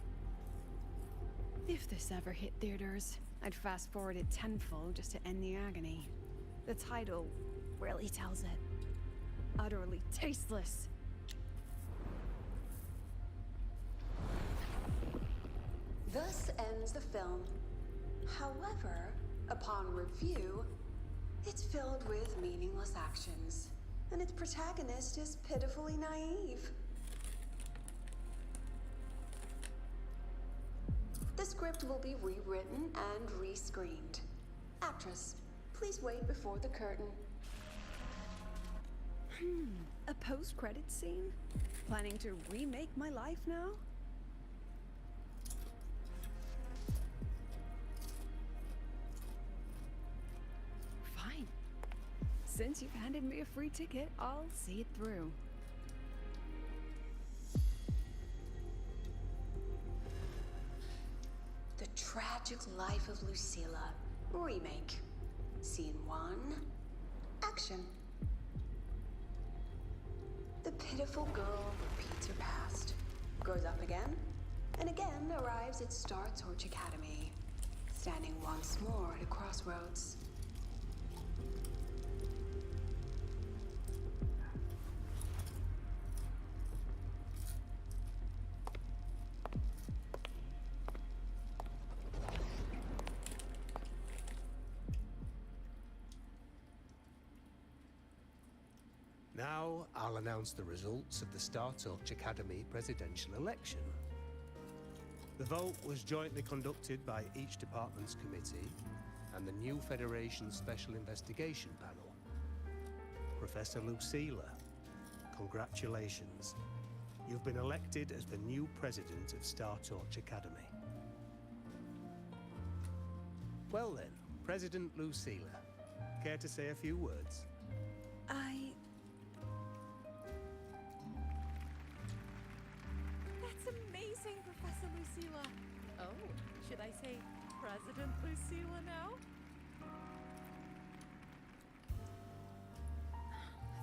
If this ever hit theaters, I'd fast forward it tenfold just to end the agony. The title really tells it. Utterly tasteless. Thus ends the film. However, upon review, it's filled with meaningless actions, and its protagonist is pitifully naive. The script will be rewritten and rescreened. Actress, please wait before the curtain. A post-credit scene? Planning to remake my life now? Fine. Since you've handed me a free ticket, I'll see it through. The Tragic Life of Lucilla, remake. Scene 1, action. The pitiful girl repeats her past, grows up again, and again arrives at Star Torch Academy, standing once more at a crossroads. Now, I'll announce the results of the Star Torch Academy presidential election. The vote was jointly conducted by each department's committee and the new Federation Special Investigation Panel. Professor Lucilla, congratulations. You've been elected as the new president of Star Torch Academy. Well then, President Lucilla, care to say a few words? That's amazing, Professor Lucilla. Oh, should I say President Lucilla now?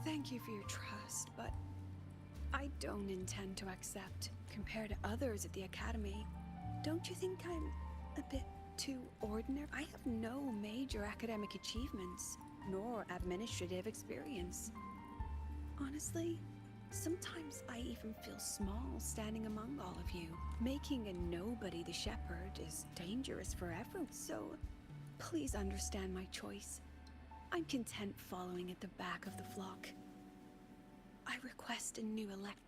Thank you for your trust, but I don't intend to accept. Compared to others at the Academy, don't you think I'm a bit too ordinary? I have no major academic achievements, nor administrative experience. Honestly, sometimes I even feel small standing among all of you. Making a nobody the shepherd is dangerous for everyone, so please understand my choice. I'm content following at the back of the flock. I request a new elect.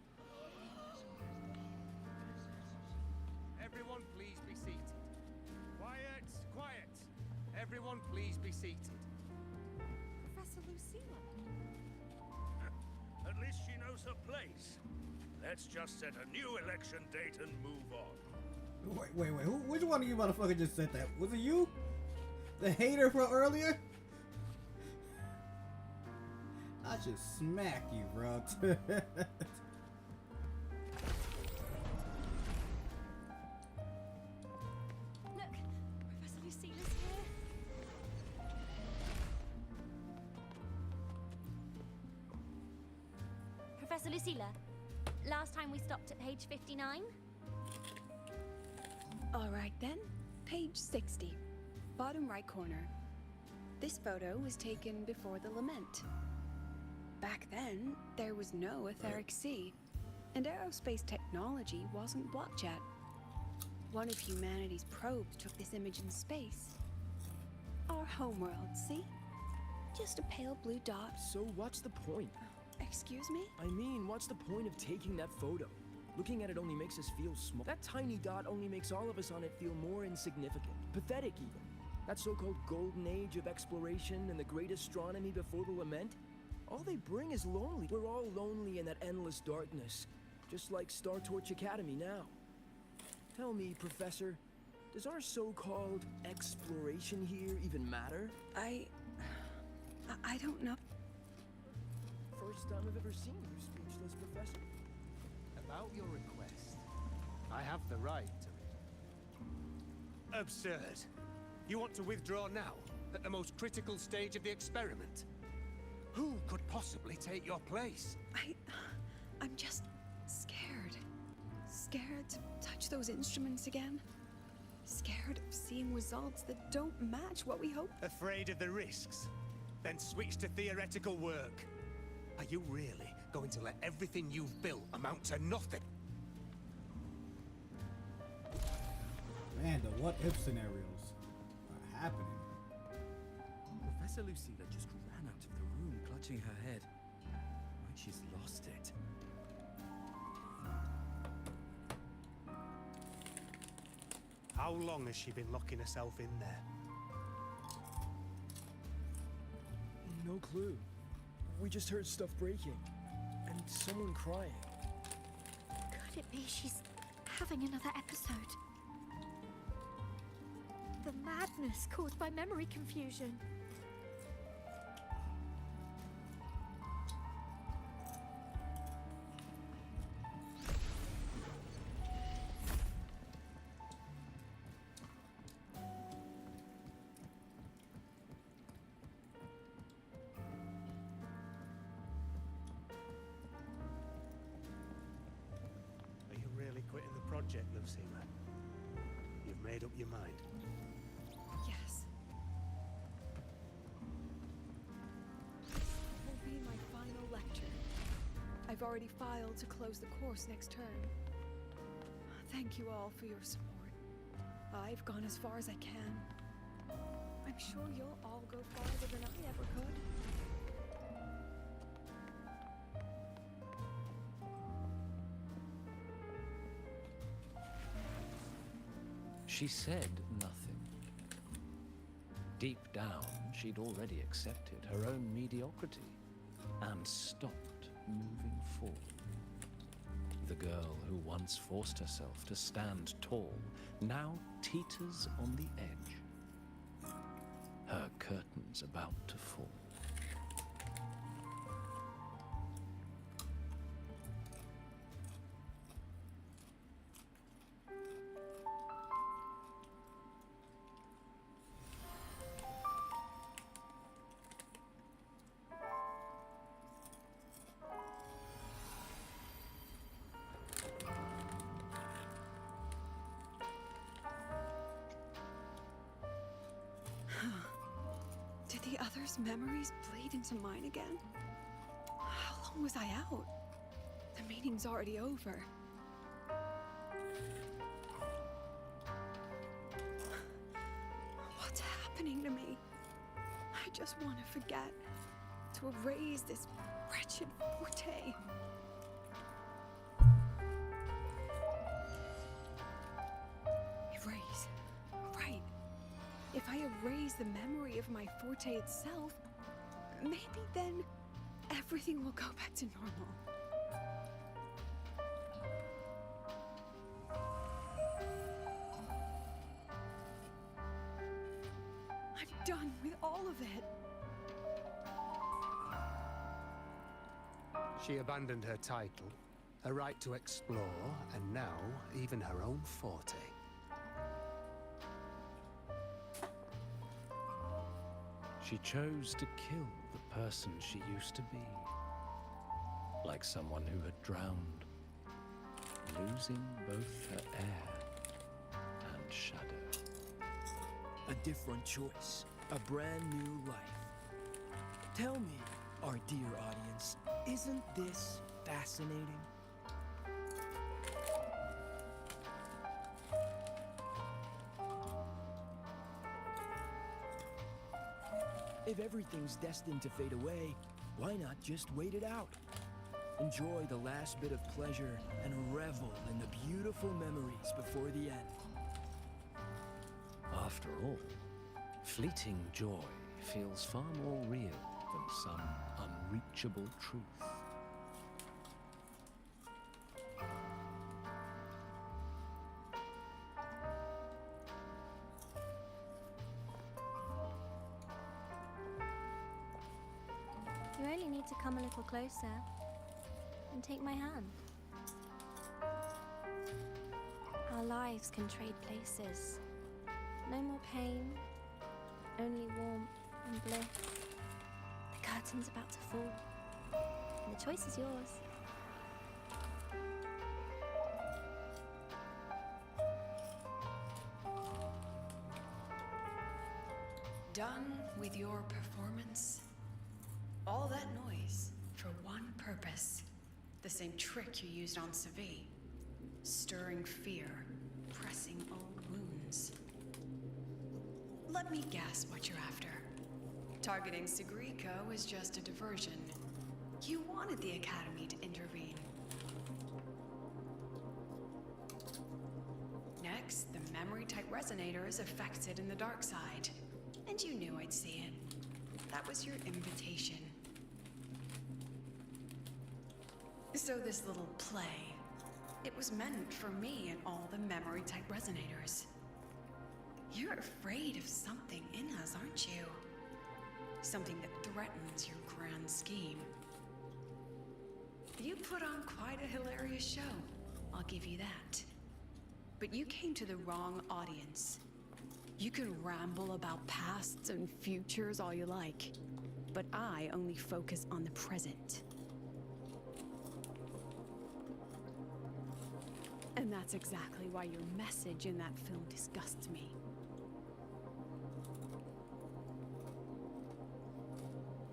Everyone please be seated. Quiet, quiet. Everyone please be seated. Professor Lucilla. At least she knows her place. Let's just set a new election date and move on. Wait. Which one of you motherfuckers just said that? Was it you? The hater from earlier? I should smack you, bro. Look, Professor Lucila's here. Professor Lucila, last time we stopped at page 59? All right then, page 60, bottom right corner. This photo was taken before the lament. Back then, there was no etheric sea, and aerospace technology wasn't blocked yet. One of humanity's probes took this image in space. Our homeworld, see? Just a pale blue dot. So what's the point? Excuse me? I mean, what's the point of taking that photo? Looking at it only makes us feel small. That tiny dot only makes all of us on it feel more insignificant. Pathetic, even. That so-called golden age of exploration and the great astronomy before the lament? All they bring is lonely. We're all lonely in that endless darkness. Just like Star Torch Academy now. Tell me, Professor, does our so-called exploration here even matter? I don't know. First time I've ever seen you speechless, Professor. About your request, I have the right to it. Absurd. You want to withdraw now, at the most critical stage of the experiment? Who could possibly take your place? I'm just scared. Scared to touch those instruments again. Scared of seeing results that don't match what we hoped. Afraid of the risks? Then switch to theoretical work. Are you really going to let everything you've built amount to nothing? Man, the what-if scenarios are happening. Professor Lucila just ran out of the room, clutching her head. Like she's lost it. How long has she been locking herself in there? No clue. We just heard stuff breaking. And someone crying. Could it be she's having another episode? The madness caused by memory confusion. Are you really quitting the project, Lucila? You've made up your mind. Yes. This will be my final lecture. I've already filed to close the course next term. Thank you all for your support. I've gone as far as I can. I'm sure you'll all go farther than I ever could. She said nothing. Deep down, she'd already accepted her own mediocrity and stopped moving forward. The girl who once forced herself to stand tall now teeters on the edge. Her curtains about to fall. Did the others' memories bleed into mine again? How long was I out? The meeting's already over. What's happening to me? I just want to forget, to erase this wretched forte. Erase. Right. If I erase the memory of my forte itself, maybe then everything will go back to normal. I'm done with all of it. She abandoned her title, her right to explore, and now even her own forte. She chose to kill the person she used to be. Like someone who had drowned, losing both her air and shadow. A different choice, a brand new life. Tell me, our dear audience, isn't this fascinating? If everything's destined to fade away, why not just wait it out? Enjoy the last bit of pleasure and revel in the beautiful memories before the end. After all, fleeting joy feels far more real than some unreachable truth. You only need to come a little closer and take my hand. Our lives can trade places. No more pain, only warmth and bliss. The curtain's about to fall, and the choice is yours. Done with your performance? All that noise for one purpose. The same trick you used on Savi. Stirring fear, pressing old wounds. Let me guess what you're after. Targeting Sigriko was just a diversion. You wanted the Academy to intervene. Next, the memory-type resonator is affected in the dark side. And you knew I'd see it. That was your invitation. So this little play, it was meant for me and all the memory-type resonators. You're afraid of something in us, aren't you? Something that threatens your grand scheme. You put on quite a hilarious show, I'll give you that. But you came to the wrong audience. You can ramble about pasts and futures all you like, but I only focus on the present. And that's exactly why your message in that film disgusts me.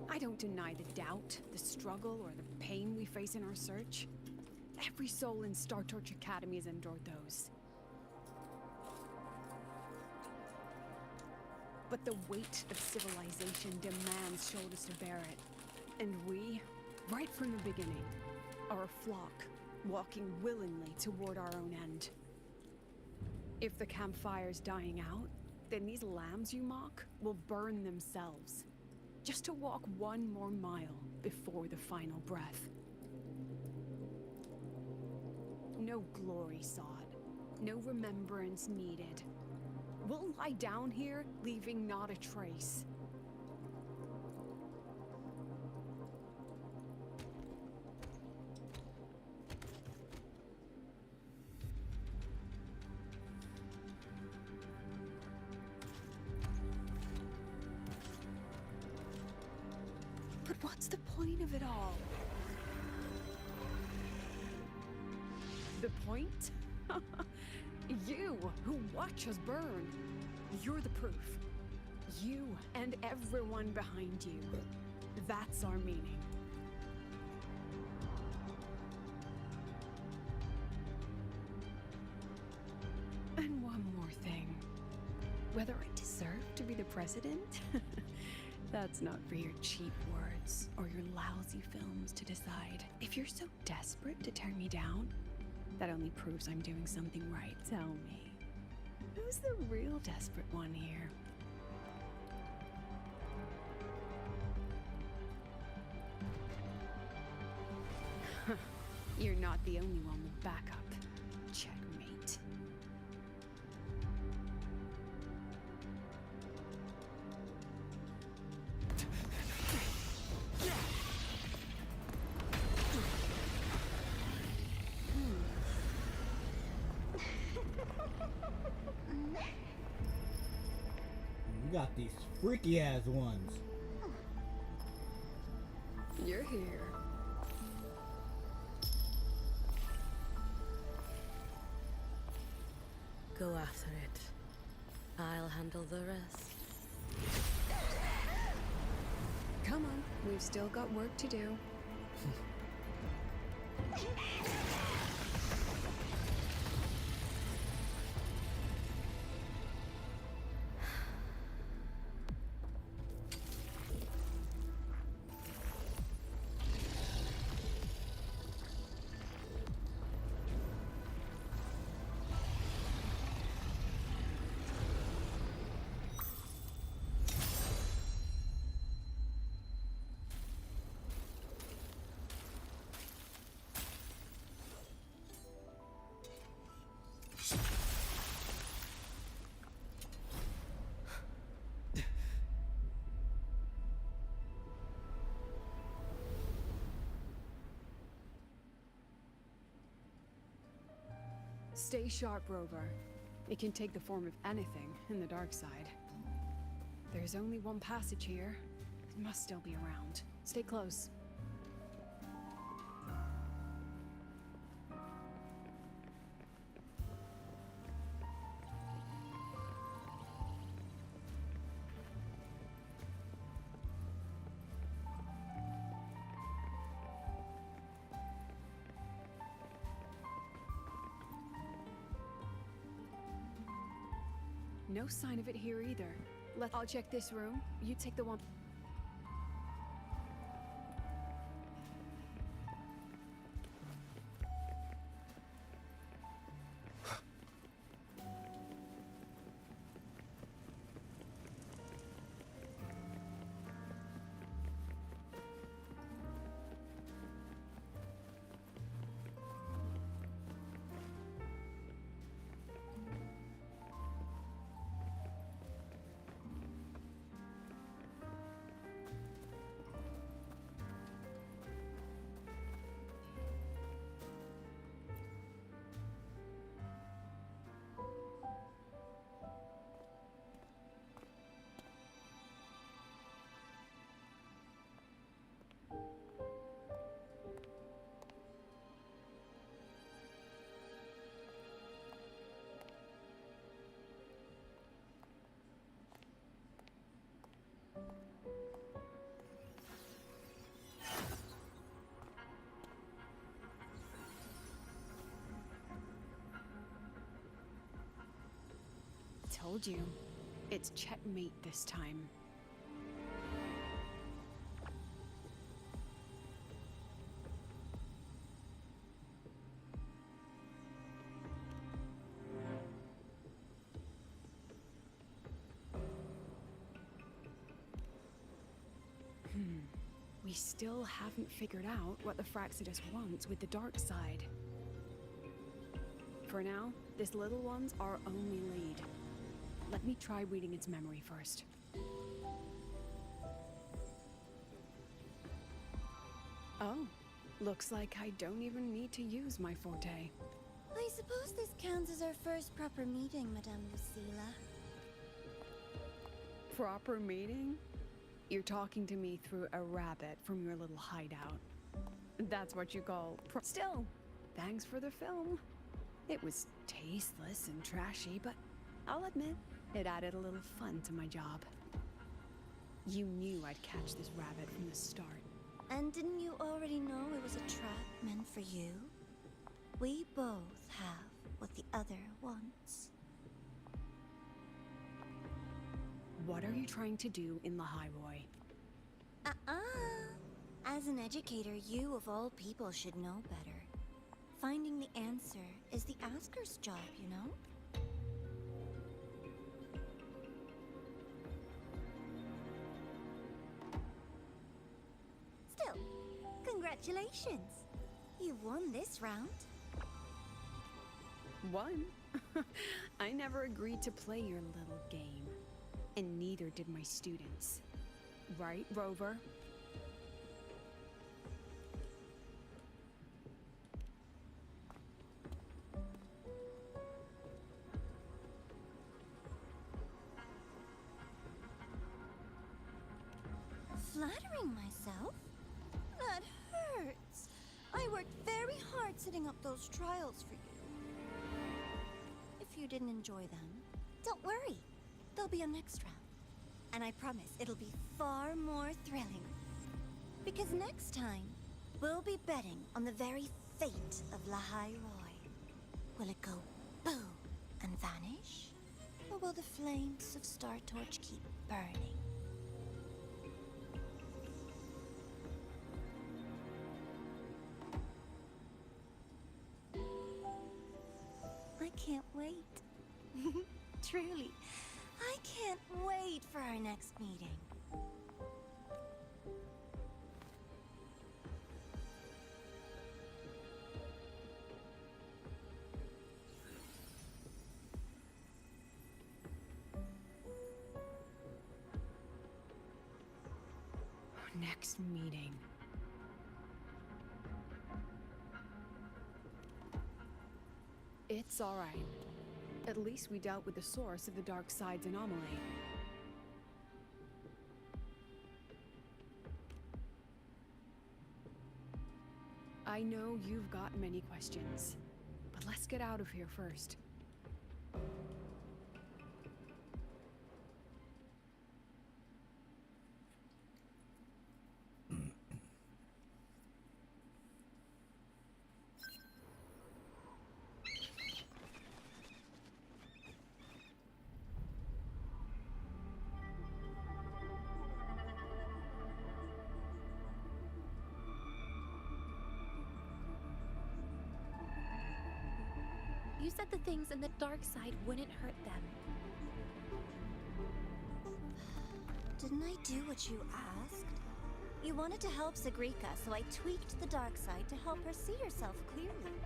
I don't deny the doubt, the struggle, or the pain we face in our search. Every soul in Star Torch Academy has endured those. But the weight of civilization demands shoulders to bear it. And we, right from the beginning, are a flock, walking willingly toward our own end. If the campfire's dying out, then these lambs you mock will burn themselves, just to walk one more mile before the final breath. No glory sought, no remembrance needed. We'll lie down here, leaving not a trace. But what's the point of it all? The point? You, who watch us burn. You're the proof. You and everyone behind you. That's our meaning. And one more thing. Whether I deserve to be the president? That's not for your cheap words or your lousy films to decide. If you're so desperate to tear me down, that only proves I'm doing something right. Tell me, who's the real desperate one here? You're not the only one with backup. Checkmate. We got these freaky ass ones. You're here. Go after it. I'll handle the rest. Come on, we've still got work to do. Stay sharp, Rover. It can take the form of anything in the dark side. There's only one passage here. It must still be around. Stay close. No sign of it here either. I'll check this room. You take the one. Told you. It's checkmate this time. We still haven't figured out what the Fraxidus wants with the dark side. For now, this little one's our only lead. Let me try reading its memory first. Oh, looks like I don't even need to use my forte. I suppose this counts as our first proper meeting, Madame Lucilla. Proper meeting? You're talking to me through a rabbit from your little hideout. That's what you call Still, thanks for the film. It was tasteless and trashy, but I'll admit, it added a little fun to my job. You knew I'd catch this rabbit from the start. And didn't you already know it was a trap meant for you? We both have what the other wants. What are you trying to do in the Highway? As an educator, you of all people should know better. Finding the answer is the asker's job, you know? Still, congratulations! You've won this round. Won? I never agreed to play your little game. And neither did my students. Right, Rover? flattering myself? That hurts. I worked very hard setting up those trials for you. If you didn't enjoy them, don't worry. There'll be a next round. And I promise it'll be far more thrilling. Because next time, we'll be betting on the very fate of Lahai Roy. Will it go boom and vanish? Or will the flames of Star Torch keep burning? I can't wait. Truly, I can't wait for our next meeting. Next meeting. It's all right. At least we dealt with the source of the dark side's anomaly. I know you've got many questions, but let's get out of here first. You said the things in the dark side wouldn't hurt them. Didn't I do what you asked? You wanted to help Sagrika, so I tweaked the dark side to help her see herself clearly.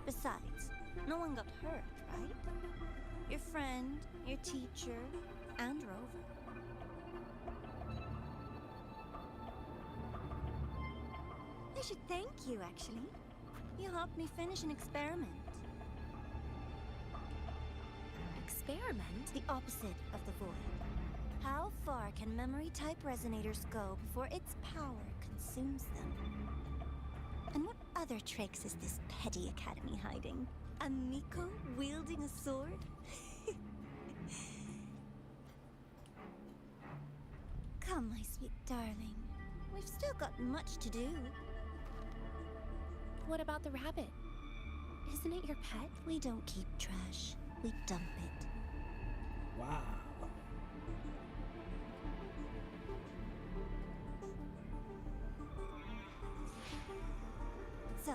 Besides, no one got hurt, right? Your friend, your teacher, and Rover. I should thank you, actually. You helped me finish an experiment. Experiment? The opposite of the void. How far can memory-type resonators go before its power consumes them? And what other tricks is this petty academy hiding? A Miko wielding a sword? Come, my sweet darling. We've still got much to do. What about the rabbit? Isn't it your pet? We don't keep trash. We dump it. Wow. So,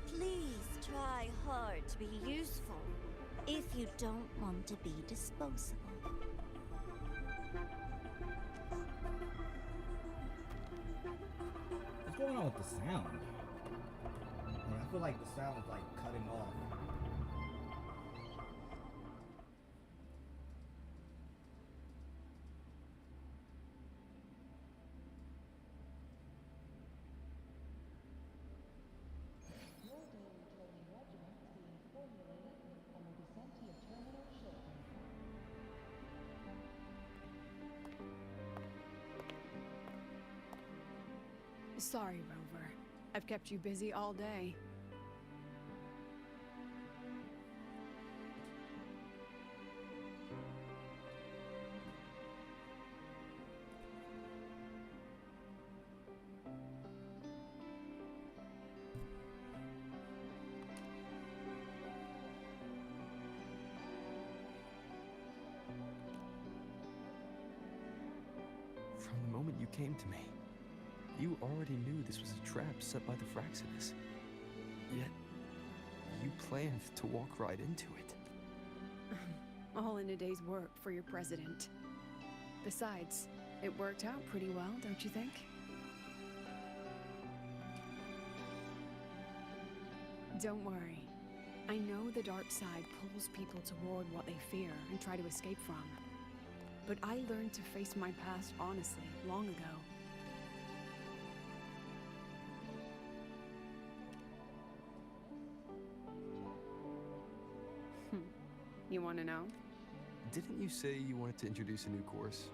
please try hard to be useful if you don't want to be disposable. What's going on with the sound? I feel like the sound is like cutting off. Sorry, Rover. I've kept you busy all day. From the moment you came to me, you already knew this was a trap set by the Fraxidus. Yet, you planned to walk right into it. All in a day's work for your president. Besides, it worked out pretty well, don't you think? Don't worry. I know the dark side pulls people toward what they fear and try to escape from. But I learned to face my past honestly long ago. You want to know? Didn't you say you wanted to introduce a new course?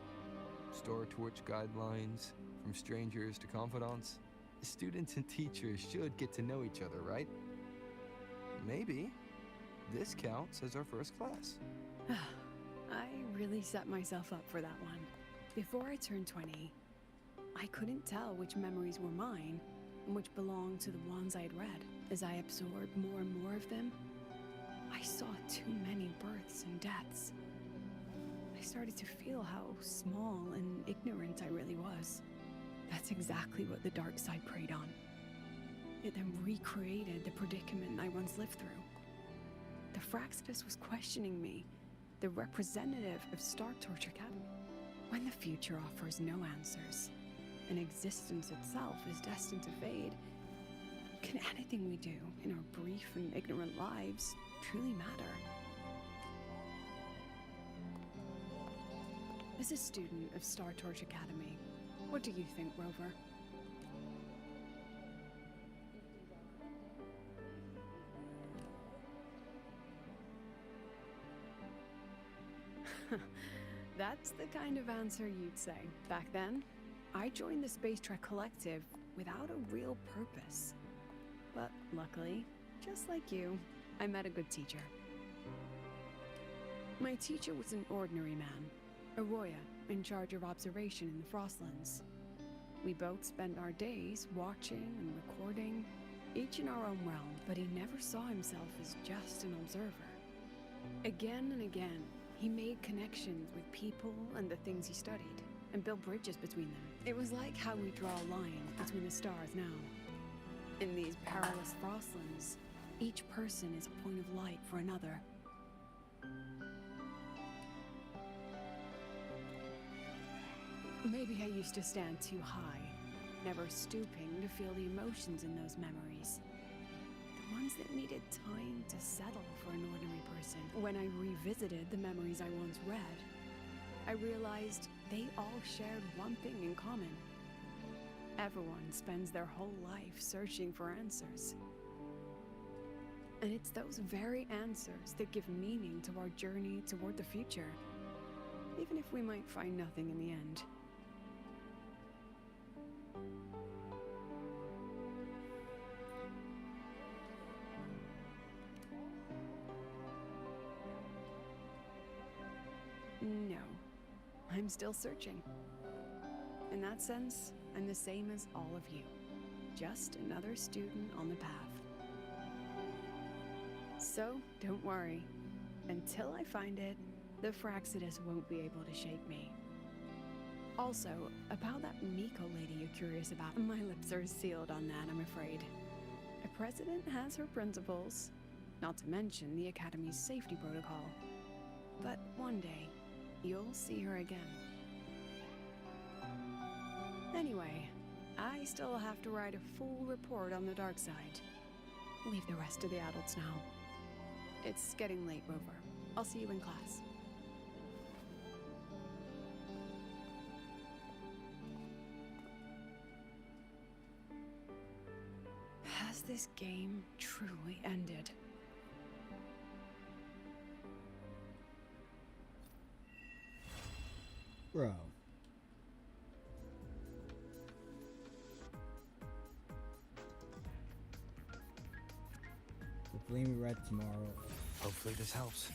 Star Torch guidelines, from strangers to confidants. Students and teachers should get to know each other, right? Maybe this counts as our first class. I really set myself up for that one. Before I turned 20, I couldn't tell which memories were mine and which belonged to the ones I'd read. As I absorbed more and more of them, I saw too many births and deaths. I started to feel how small and ignorant I really was. That's exactly what the dark side preyed on. It then recreated the predicament I once lived through. The Fraxidus was questioning me, the representative of Star Torch Academy. When the future offers no answers, and existence itself is destined to fade, can anything we do in our brief and ignorant lives truly matter? As a student of Star Torch Academy, what do you think, Rover? That's the kind of answer you'd say. Back then, I joined the Space Trek Collective without a real purpose. But luckily, just like you, I met a good teacher. My teacher was an ordinary man, Arroya, in charge of observation in the Frostlands. We both spent our days watching and recording, each in our own realm, but he never saw himself as just an observer. Again and again, he made connections with people and the things he studied, and built bridges between them. It was like how we draw a line between the stars now. In these perilous Frostlands, each person is a point of light for another. Maybe I used to stand too high, never stooping to feel the emotions in those memories. The ones that needed time to settle for an ordinary person. When I revisited the memories I once read, I realized they all shared one thing in common. Everyone spends their whole life searching for answers. And it's those very answers that give meaning to our journey toward the future, even if we might find nothing in the end. No, I'm still searching. In that sense, I'm the same as all of you. Just another student on the path. So, don't worry. Until I find it, the Fraxidus won't be able to shake me. Also, about that Miko lady you're curious about, my lips are sealed on that, I'm afraid. A president has her principles, not to mention the Academy's safety protocol. But one day, you'll see her again. Anyway, I still have to write a full report on the dark side. Leave the rest to the adults now. It's getting late, Rover. I'll see you in class. Has this game truly ended? Bro. Hopefully we read tomorrow. Hopefully this helps.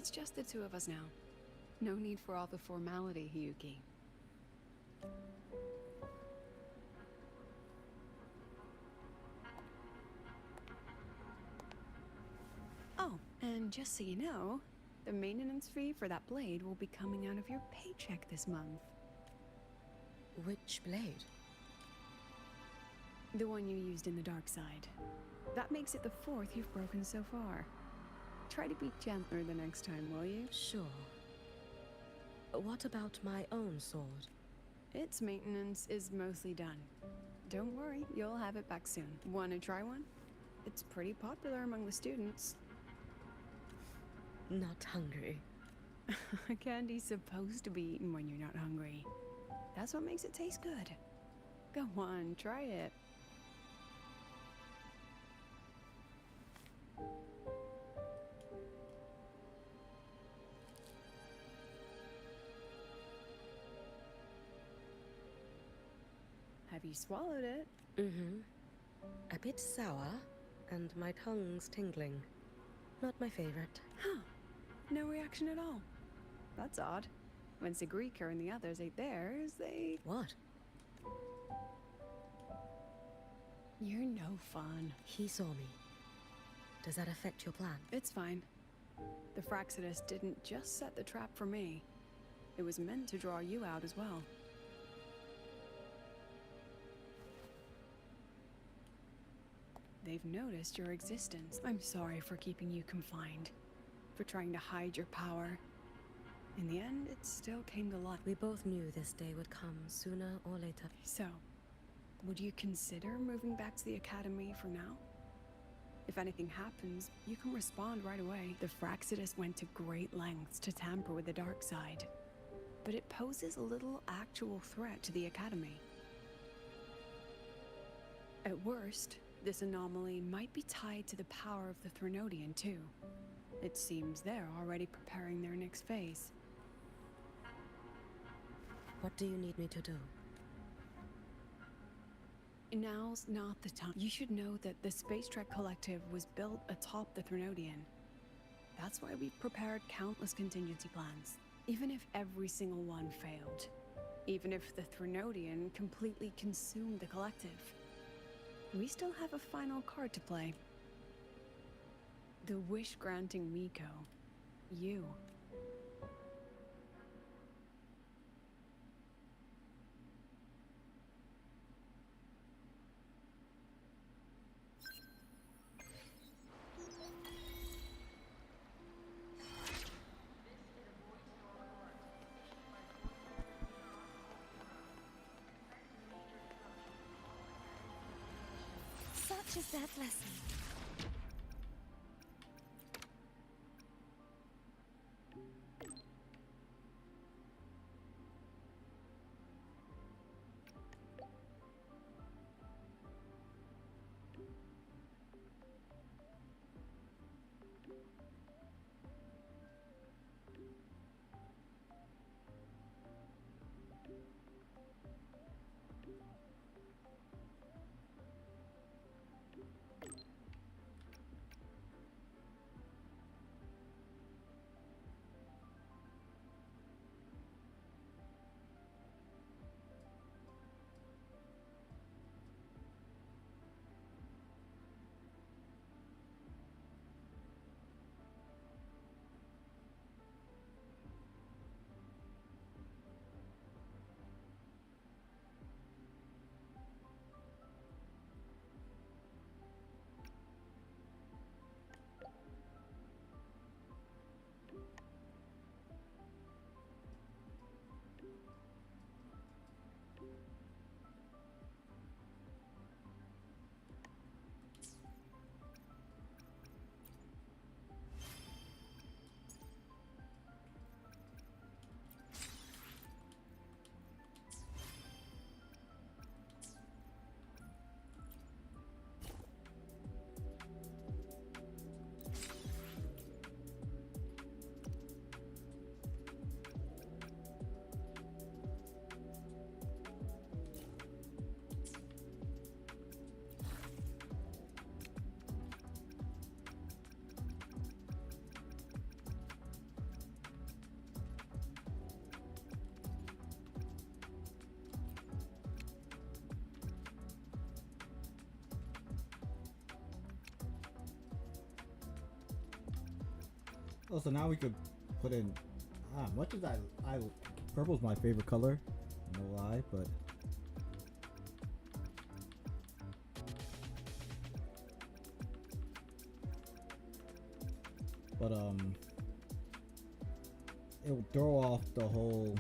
It's just the two of us now. No need for all the formality, Hiyuki. Oh, and just so you know, the maintenance fee for that blade will be coming out of your paycheck this month. Which blade? The one you used in the dark side. That makes it the 4th you've broken so far. Try to be gentler the next time, will you? Sure. What about my own sword? Its maintenance is mostly done. Don't worry, you'll have it back soon. Wanna try one? It's pretty popular among the students. Not hungry. Candy's supposed to be eaten when you're not hungry. That's what makes it taste good. Go on, try it. Have you swallowed it? Mm-hmm. A bit sour, and my tongue's tingling. Not my favorite. Huh. No reaction at all. That's odd. When Sigrika and the others ate theirs, they... What? You're no fun. He saw me. Does that affect your plan? It's fine. The Fraxidus didn't just set the trap for me. It was meant to draw you out as well. They've noticed your existence. I'm sorry for keeping you confined, for trying to hide your power. In the end, it still came to light. We both knew this day would come sooner or later. So, would you consider moving back to the academy for now? If anything happens, you can respond right away. The Fraxidus went to great lengths to tamper with the dark side, but it poses a little actual threat to the academy. At worst, this anomaly might be tied to the power of the Threnodian too. It seems they're already preparing their next phase. What do you need me to do? Now's not the time. You should know that the Space Trek Collective was built atop the Threnodian. That's why we've prepared countless contingency plans. Even if every single one failed. Even if the Threnodian completely consumed the Collective. We still have a final card to play. The wish-granting Miko. You. Such is their blessing. Oh, so now we could put in. Much as I purple's my favorite color. No lie, but. But it will throw off the whole.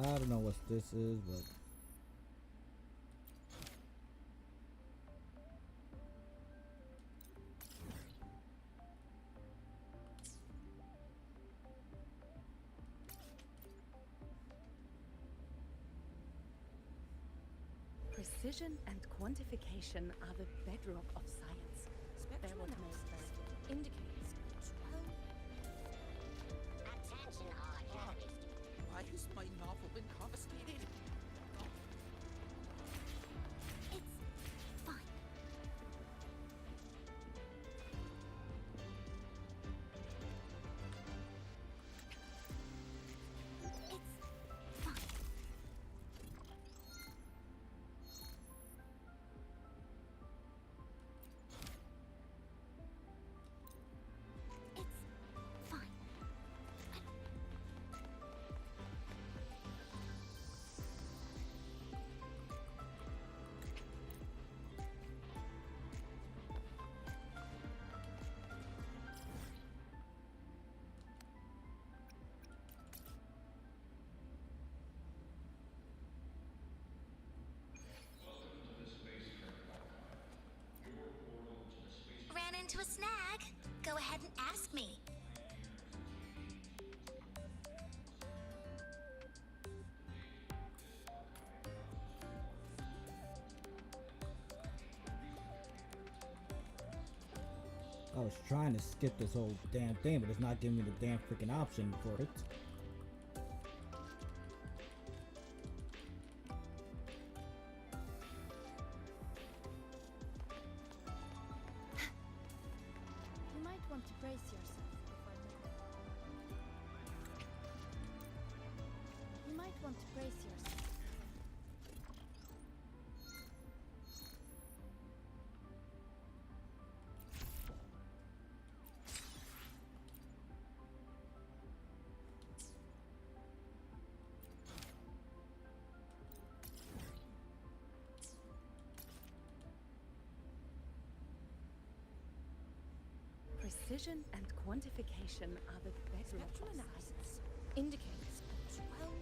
I don't know what this is, but. Precision and quantification are the bedrock of science. They're what makes them indicates. Attention, all why has my novel been confiscated? It's fine. It's fine. It's fine. Ran into a snag? Go ahead and ask me. I was trying to skip this whole damn thing, but it's not giving me the damn freaking option for it. You might want to brace yourself before moving. You might want to brace yourself. Precision and quantification are the bedrock of science. Indicates 12%.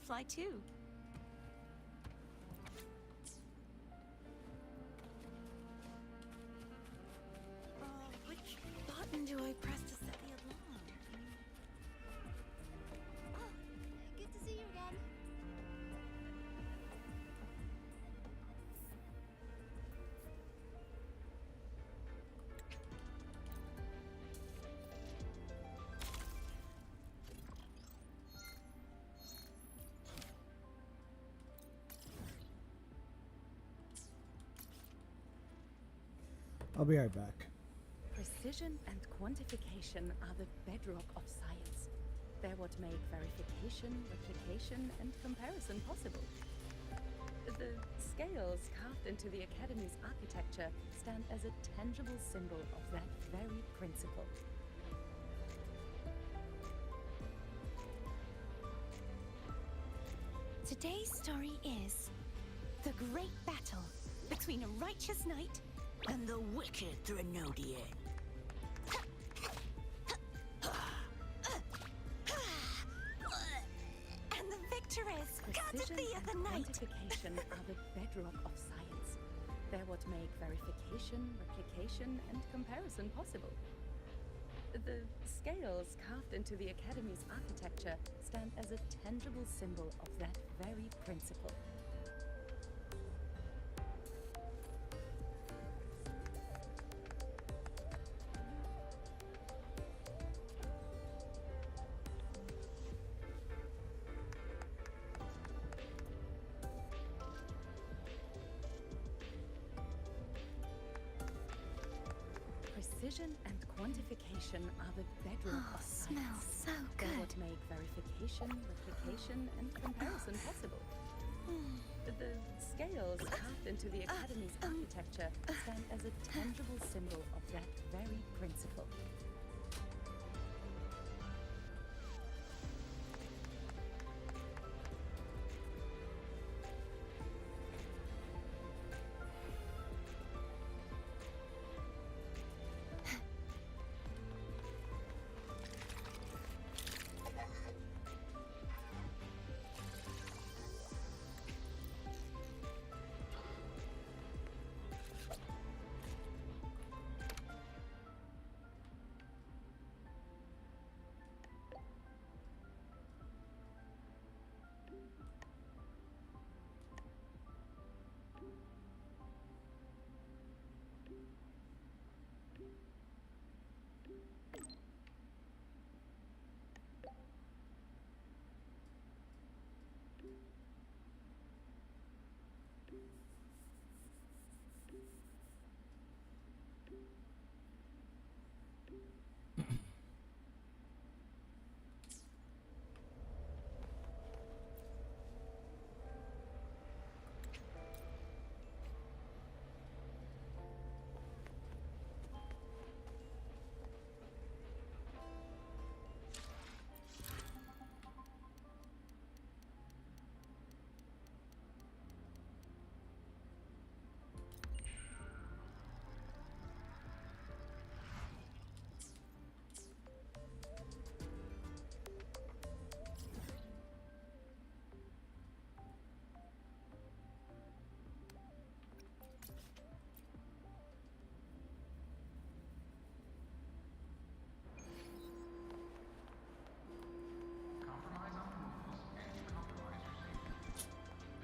fly too. Which button do I press to set the alarm? Oh, good to see you again. I'll be right back. Precision and quantification are the bedrock of science. They're what make verification, replication, and comparison possible. The scales carved into the Academy's architecture stand as a tangible symbol of that very principle. Today's story is the great battle between a righteous knight and the wicked Threnodian. And the victor is Precision courtesy of and the knight. quantification are the bedrock of science. They're what make verification, replication, and comparison possible. The scales carved into the Academy's architecture stand as a tangible symbol of that very principle. Precision and quantification are the bedrock of science. Smells so They're good. what make verification, replication, and comparison possible. The scales carved into the Academy's architecture stand as a tangible symbol of that very principle.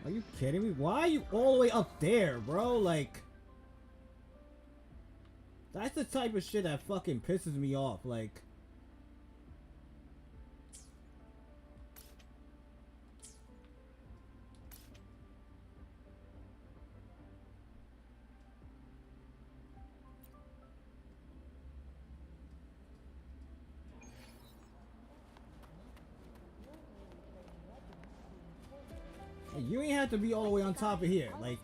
Are you kidding me? Why are you all the way up there, bro? Like, that's the type of shit that fucking pisses me off. Like, you ain't have to be all the way on top of here. Like,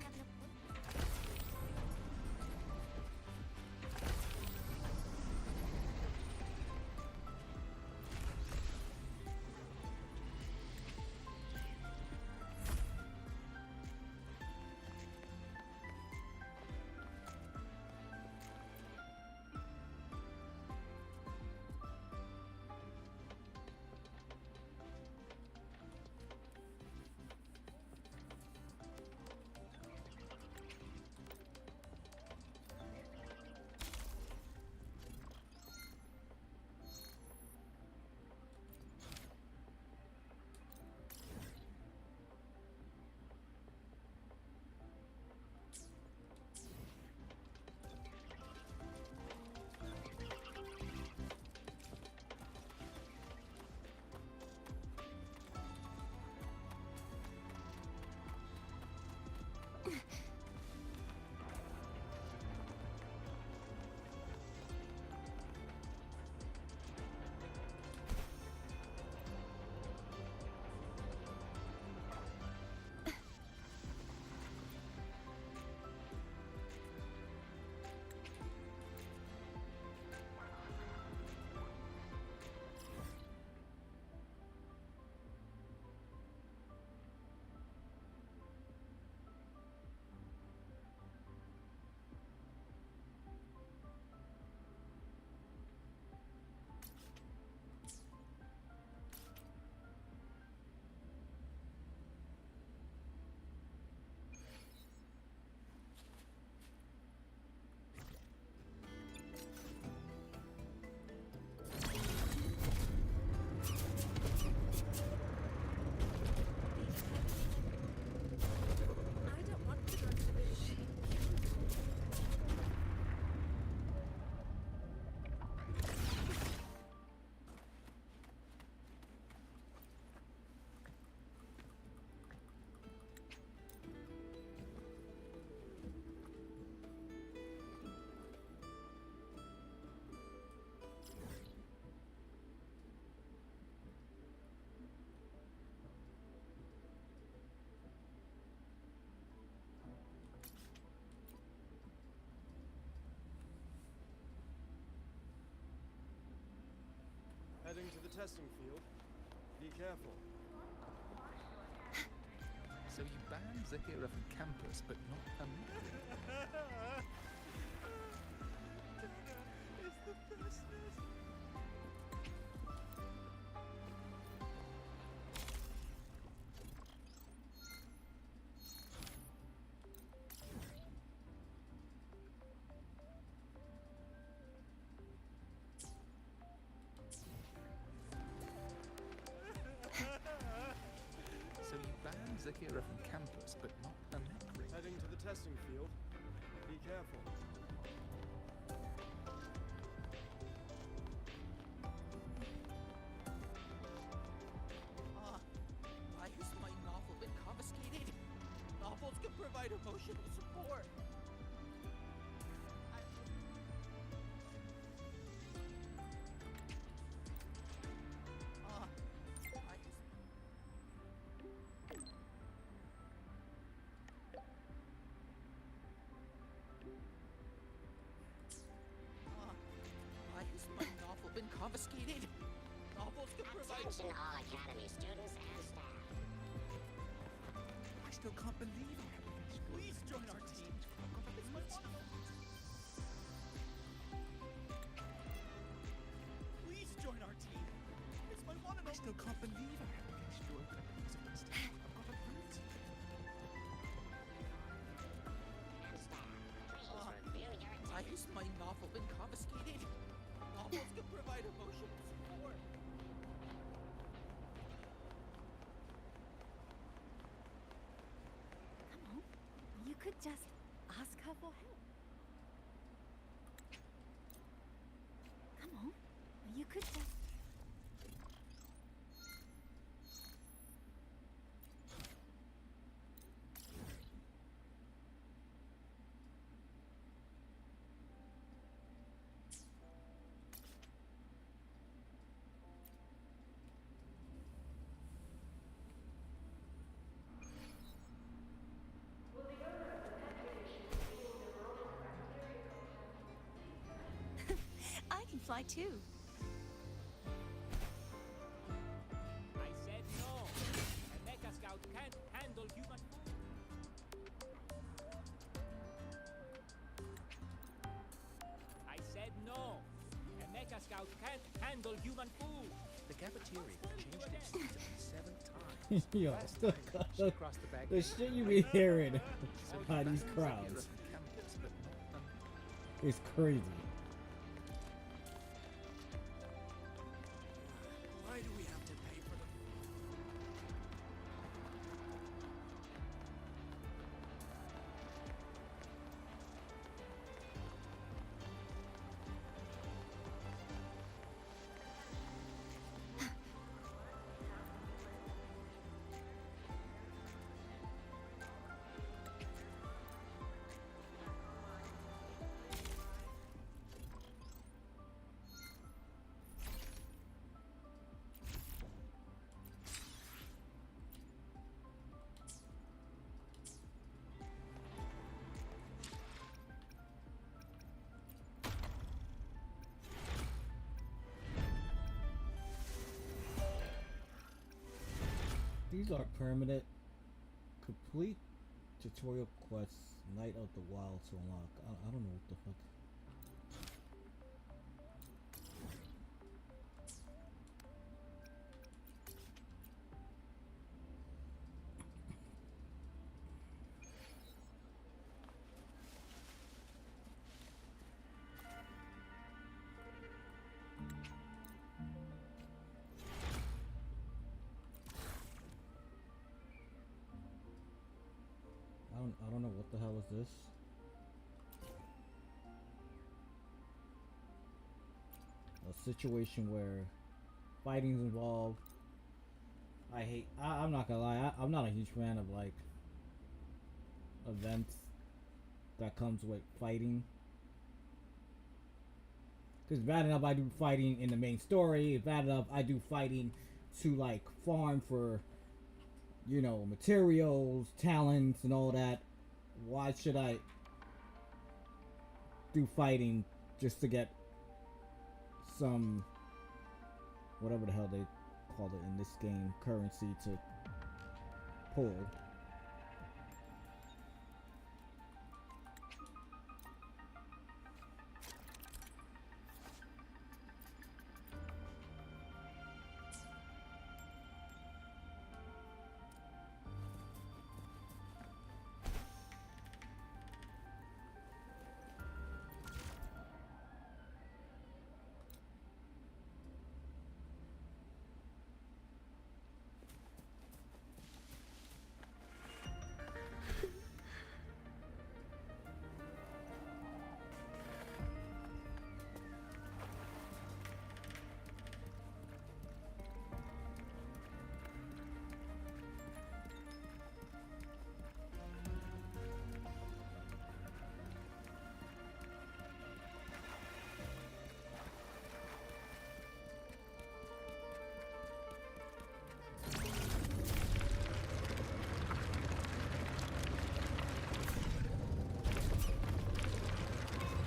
testing field. Be careful. So you banned Zahira from campus, but not permanently. It's the bestness. So you banned Zahira from campus, but not permanently. Heading to the testing field. Be careful. Why has my novel been confiscated? Novels can provide emotional support. Why has my novel been confiscated? Novels can provide. Attention all Academy students and staff. I still can't believe it. Please join our team. It's my wonderful. Please join our team. It's my one and I still can't believe I haven't guessed you open because of this. I've got a brute. And staff, please review your Why has my novel been confiscated? Novels can provide emotional support. Come on. You could just ask her for help. Come on. You could just... I can fly too. I said no. A mecha scout can't handle human food. I said no. A mecha scout can't handle human food. The cafeteria changed its seats 7 times. Yo, Last the, time, she crossed the the back. shit you be hearing So you by these banned Zahira crowds from campus, but not permanently. is crazy. Why do we have to pay for the... These are permanent. Complete tutorial quests. Night of the Wild to unlock. I don't know what the fuck. I don't know what the hell is this. A situation where fighting's involved. I'm not gonna lie, I'm not a huge fan of like events that comes with fighting. Cause bad enough I do fighting in the main story, bad enough I do fighting to like farm for, you know, materials, talents, and all that. Why should I do fighting just to get some whatever the hell they call it in this game, currency to pull.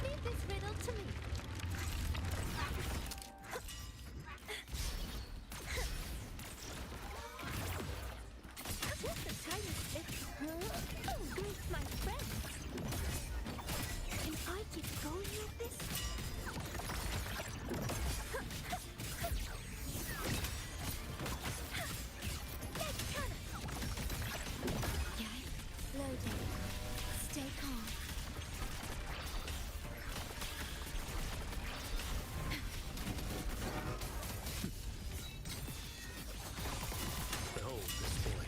Leave this riddle to me. Just a tiny slip. Greet my friends. Can I keep going with this? Let's cut it. Yikes. Loading. Stay calm. Behold this boy.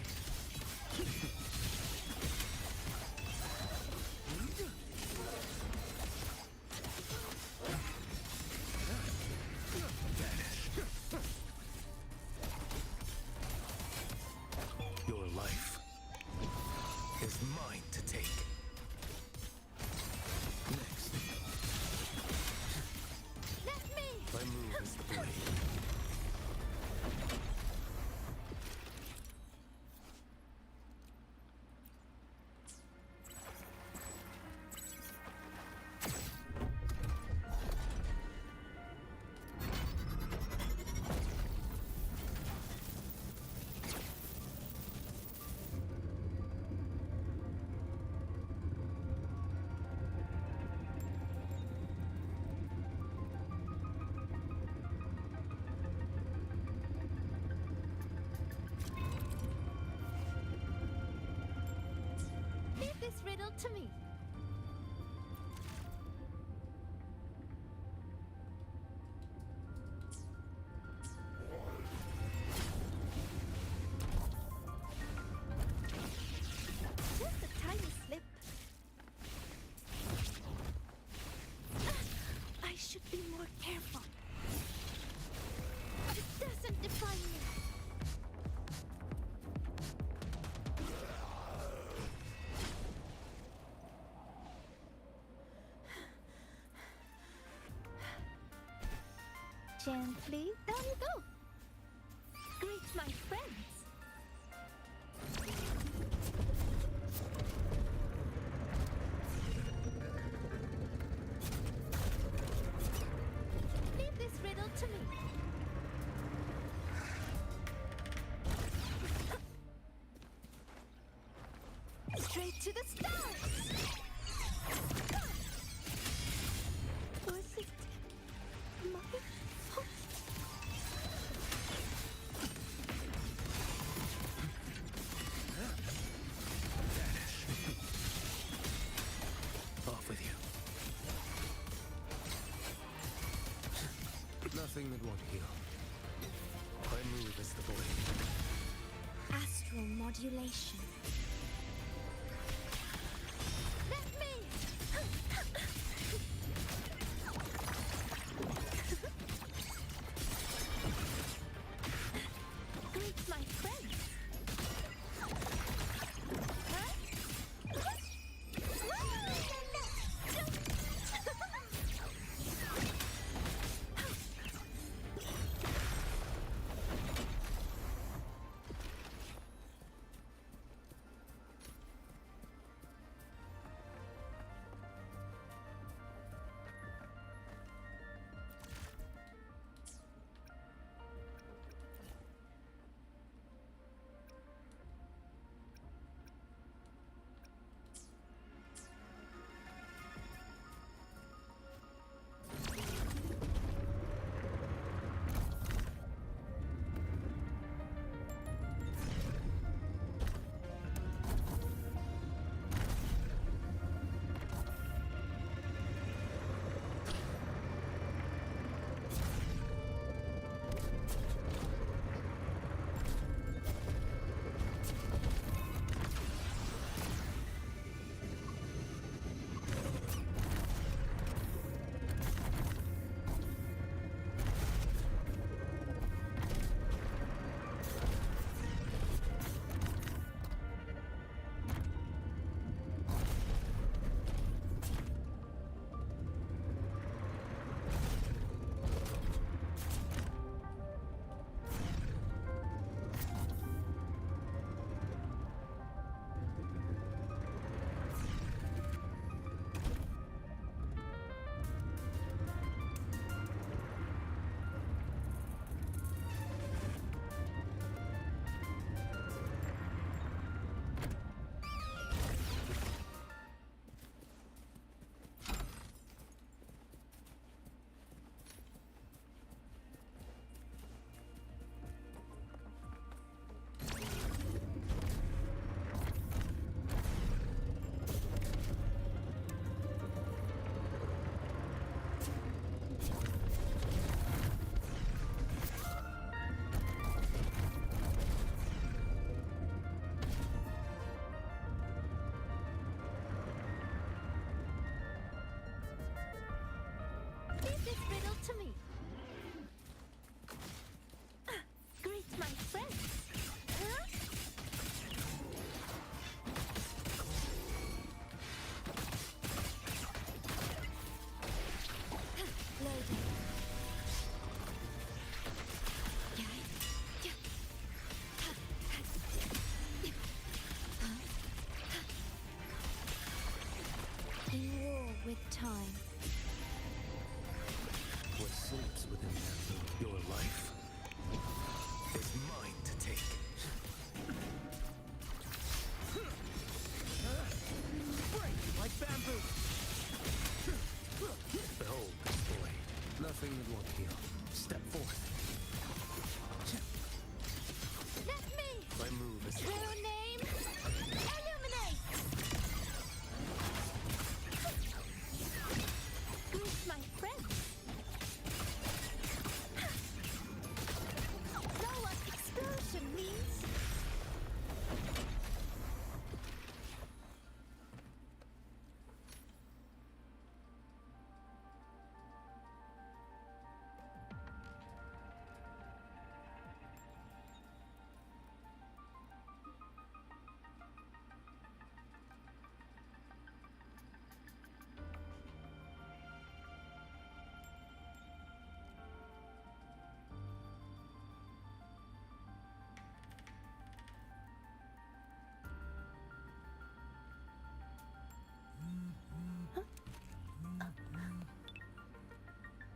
Your life is mine to take. Next, Let me. my move is the blade. Leave this riddle to me. Just a tiny slip. I should be more careful. It doesn't define me. Gently, down you go. Greet my friends. Leave this riddle to me. Straight to the stars. Was it my fault? Off with you. Nothing that won't heal. My move is the blade. Astral modulation. Let me! Greet my friends. to me. Greet my friends. Huh? Loading. In war with time. What sleeps within your life is mine to take. Break like bamboo! Behold this boy. Nothing that won't heal. Step forth. Let me! My move is True name? Illuminate! Greet my friends. Know what explosion means?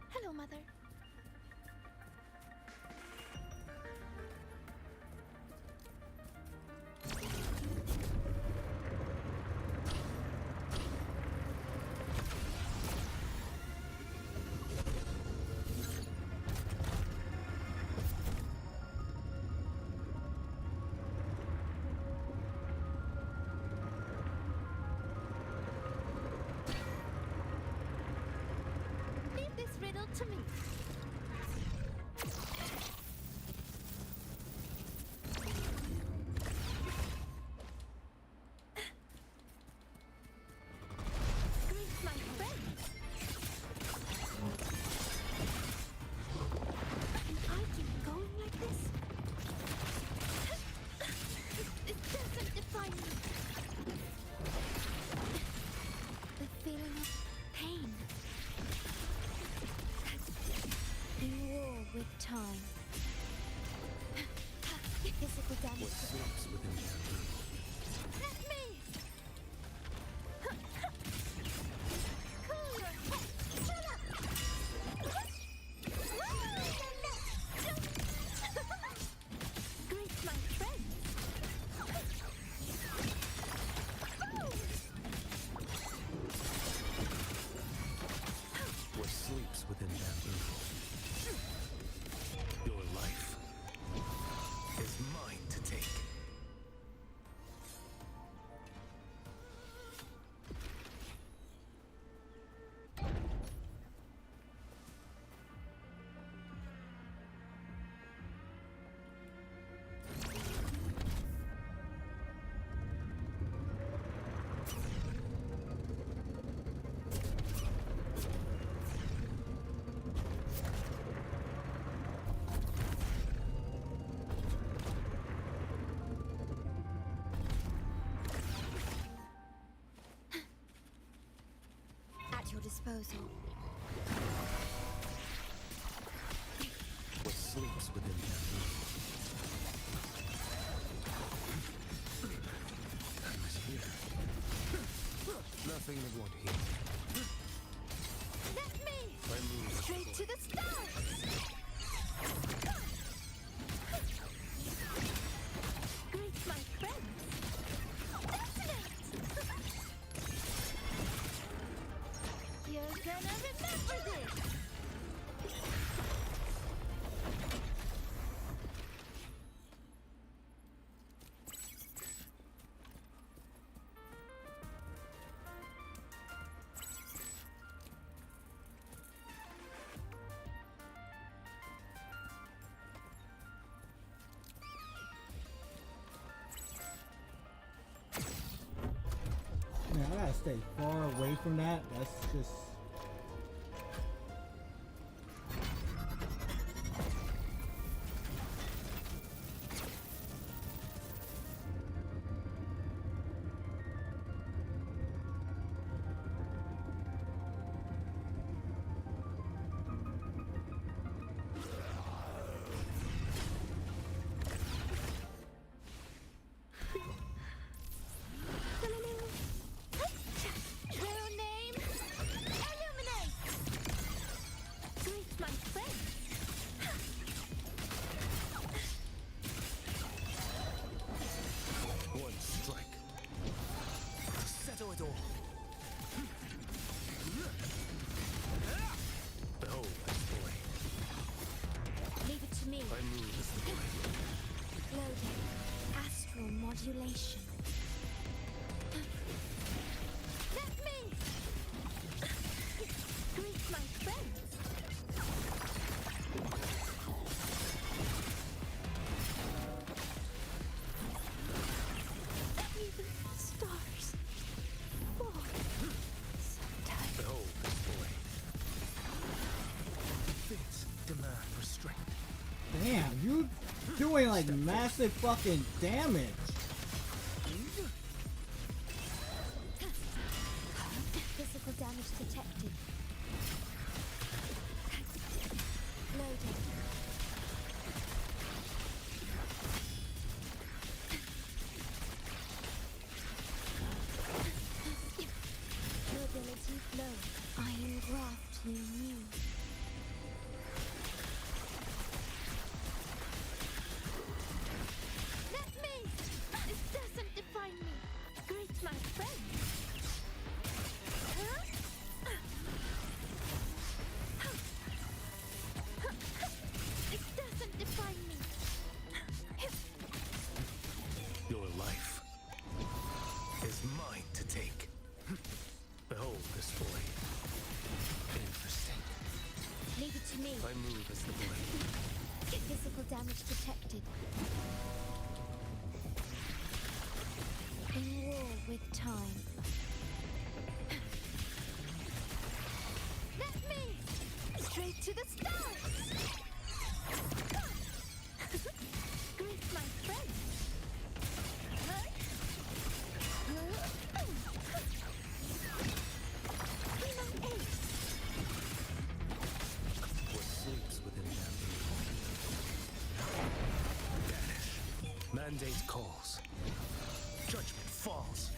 Hello, Mother. Leave this riddle to me. Greet my friends. Can I keep going like this? It doesn't define me. The feeling of pain. In war with time. Physical damage. What sleeps within Let me! Cool your head! Shut up! Greet my friends! what sleeps within bamboo. Your life is mine to take. At your disposal. What sleeps within bamboo. Who's here? Nothing that won't heal. Let me! My move is Straight to the stars! Greet my friends! Detonate! You're gonna remember this! Man, I gotta stay far away from that. That's just doing like massive fucking damage. Physical damage detected. Loaded. Mobility low. Iron graft new. Let me! This doesn't define me. Greet my friend. This doesn't define me. Your life is mine to take. Behold this blade. Interesting. Leave it to me. I move as the blade. Physical damage detected. In war with time. Let me! Straight to the stars! Greet my friend! What sleeps within bamboo? Vanish. Mandate calls. Judgment falls.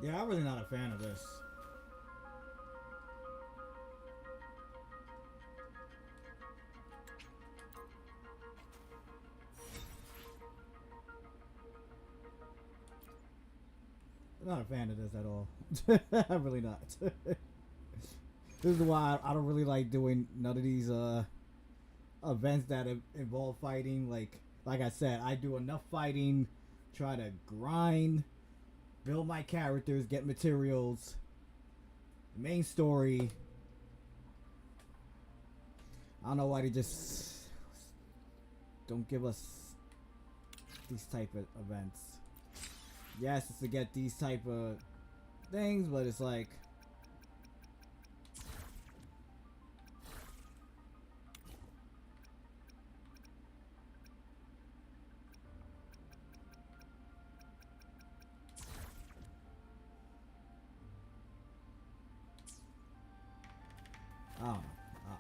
Yeah, I'm really not a fan of this. I'm not a fan of this at all. I'm really not. This is why I don't really like doing none of these events that involve fighting. Like I said, I do enough fighting, try to grind, build my characters, get materials, main story. I don't know why they just don't give us these type of events. Yes, it's to get these type of things, but it's like I don't know.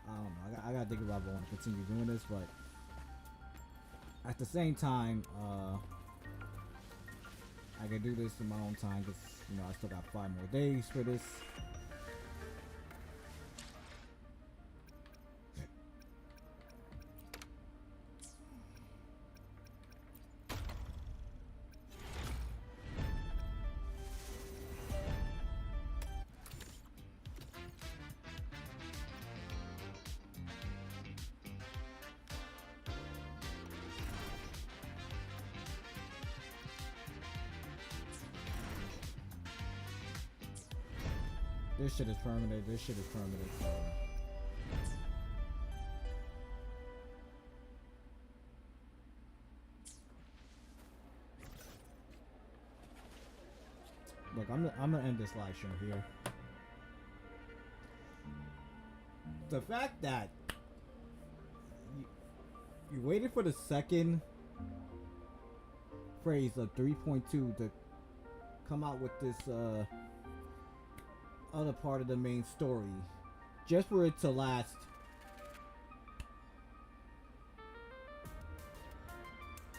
I don't know. I gotta think about if I want to continue doing this, but at the same time, I can do this in my own time because, you know, I still got 5 more days for this. This shit is permanent. This shit is permanent. Look, I'm gonna end this live stream here. The fact that you waited for the second phrase of 3.2 to come out with this other part of the main story, just for it to last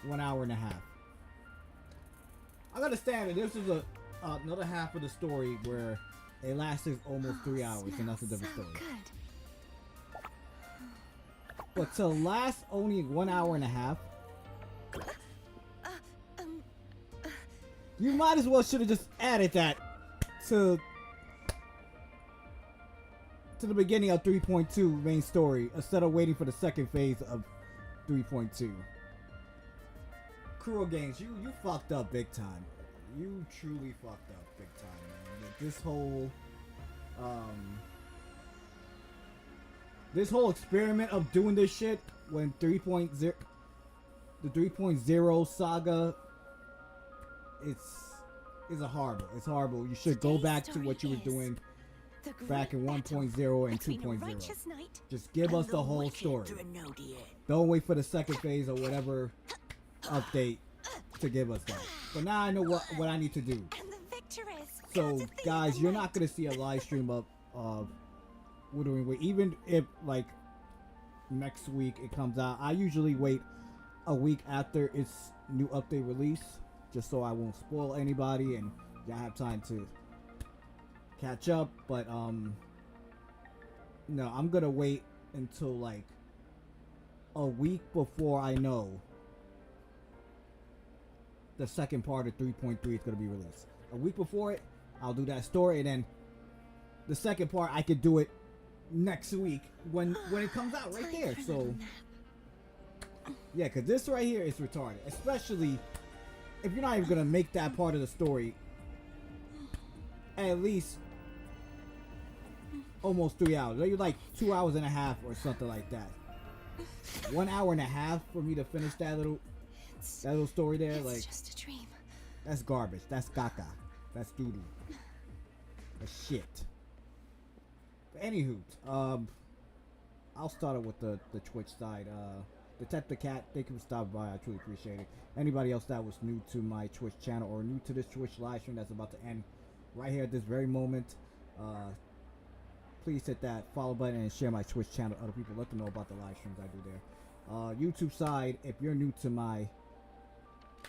one hour and a half. I understand that this is another half of the story where it lasted almost 3 hours, and that's a different story. But to last only 1 hour and a half, you might as well should have just added that to the beginning of 3.2 main story instead of waiting for the second phase of 3.2. Cruel Games, you fucked up big time. You truly fucked up big time, man. This whole experiment of doing this shit when the 3.0 saga, is horrible. It's horrible. You should go back to what you were doing back in 1.0 and 2.0. Just give us the whole story. Don't wait for the second phase or whatever update to give us that. But now I know what I need to do. So guys, you're not gonna see a live stream of Wuthering Waves, even if like next week it comes out. I usually wait a week after its new update release, just so I won't spoil anybody and y'all have time to catch up. But no, I'm gonna wait until like a week before I know the second part of 3.3 is gonna be released. A week before it, I'll do that story, and then the second part I could do it next week when it comes out right there. So yeah, because this right here is retarded, especially if you're not even gonna make that part of the story at least almost 3 hours. You're like 2 hours and a half or something like that. 1 hour and a half for me to finish that little story there. Like, just a dream. That's garbage. That's caca. That's doo doo. That's shit. But anywho, I'll start it with the Twitch side. Detective Cat, thank you for stopping by. I truly appreciate it. Anybody else that was new to my Twitch channel or new to this Twitch live stream that's about to end right here at this very moment, please hit that follow button and share my Twitch channel to other people. Let them know about the live streams I do there. YouTube side, if you're new to my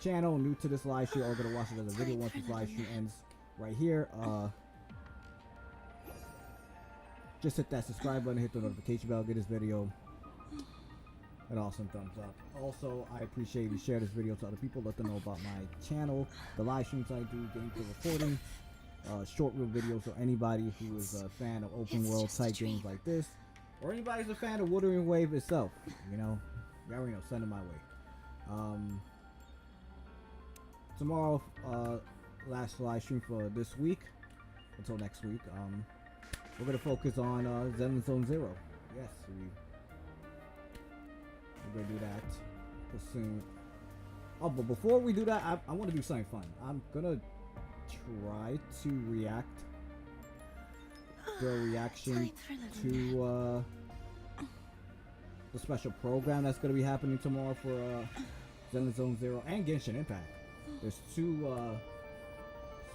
channel, new to this live stream, or gonna watch it as a video once this live stream ends right here, just hit that subscribe button, hit the notification bell, give this video an awesome thumbs up. Also, I appreciate if you share this video to other people, let them know about my channel, the live streams I do, gameplay recording, short reel videos. So anybody who is a fan of open world type games like this, or anybody who's a fan of Wuthering Waves itself, you know, you already know, send them my way. Tomorrow, last live stream for this week until next week. We're gonna focus on Zenless Zone Zero. Yes, we're gonna do that soon. Oh, but before we do that, I want to do something fun. I'm gonna try to react, do a reaction to the special program that's gonna be happening tomorrow for Zenless Zone Zero and Genshin Impact. There's two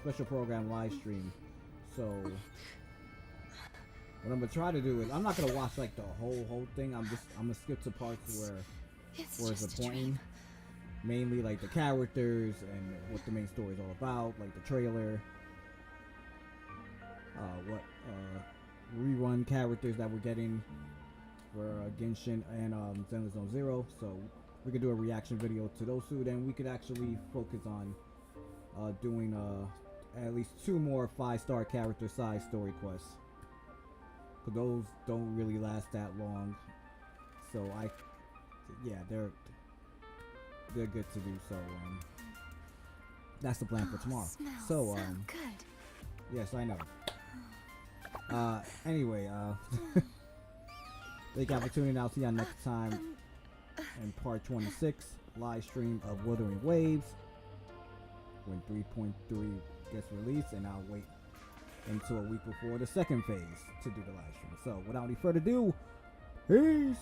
special program live stream. So what I'm gonna try to do is, I'm not gonna watch like the whole thing. I'm gonna skip to parts where it's important, mainly like the characters and what the main story is all about, like the trailer, what rerun characters that we're getting for Genshin and Zenless Zone Zero. So we could do a reaction video to those two. Then we could actually focus on doing at least 2 more 5-star character side story quests. Cause those don't really last that long, so yeah, they're good to do. So that's the plan for tomorrow. So good. yes, I know. Anyway, thank you for tuning in. I'll see you next time in part 26 live stream of Wuthering Waves when 3.3 gets released, and I'll wait until a week before the second phase to do the live stream. So without any further ado, peace.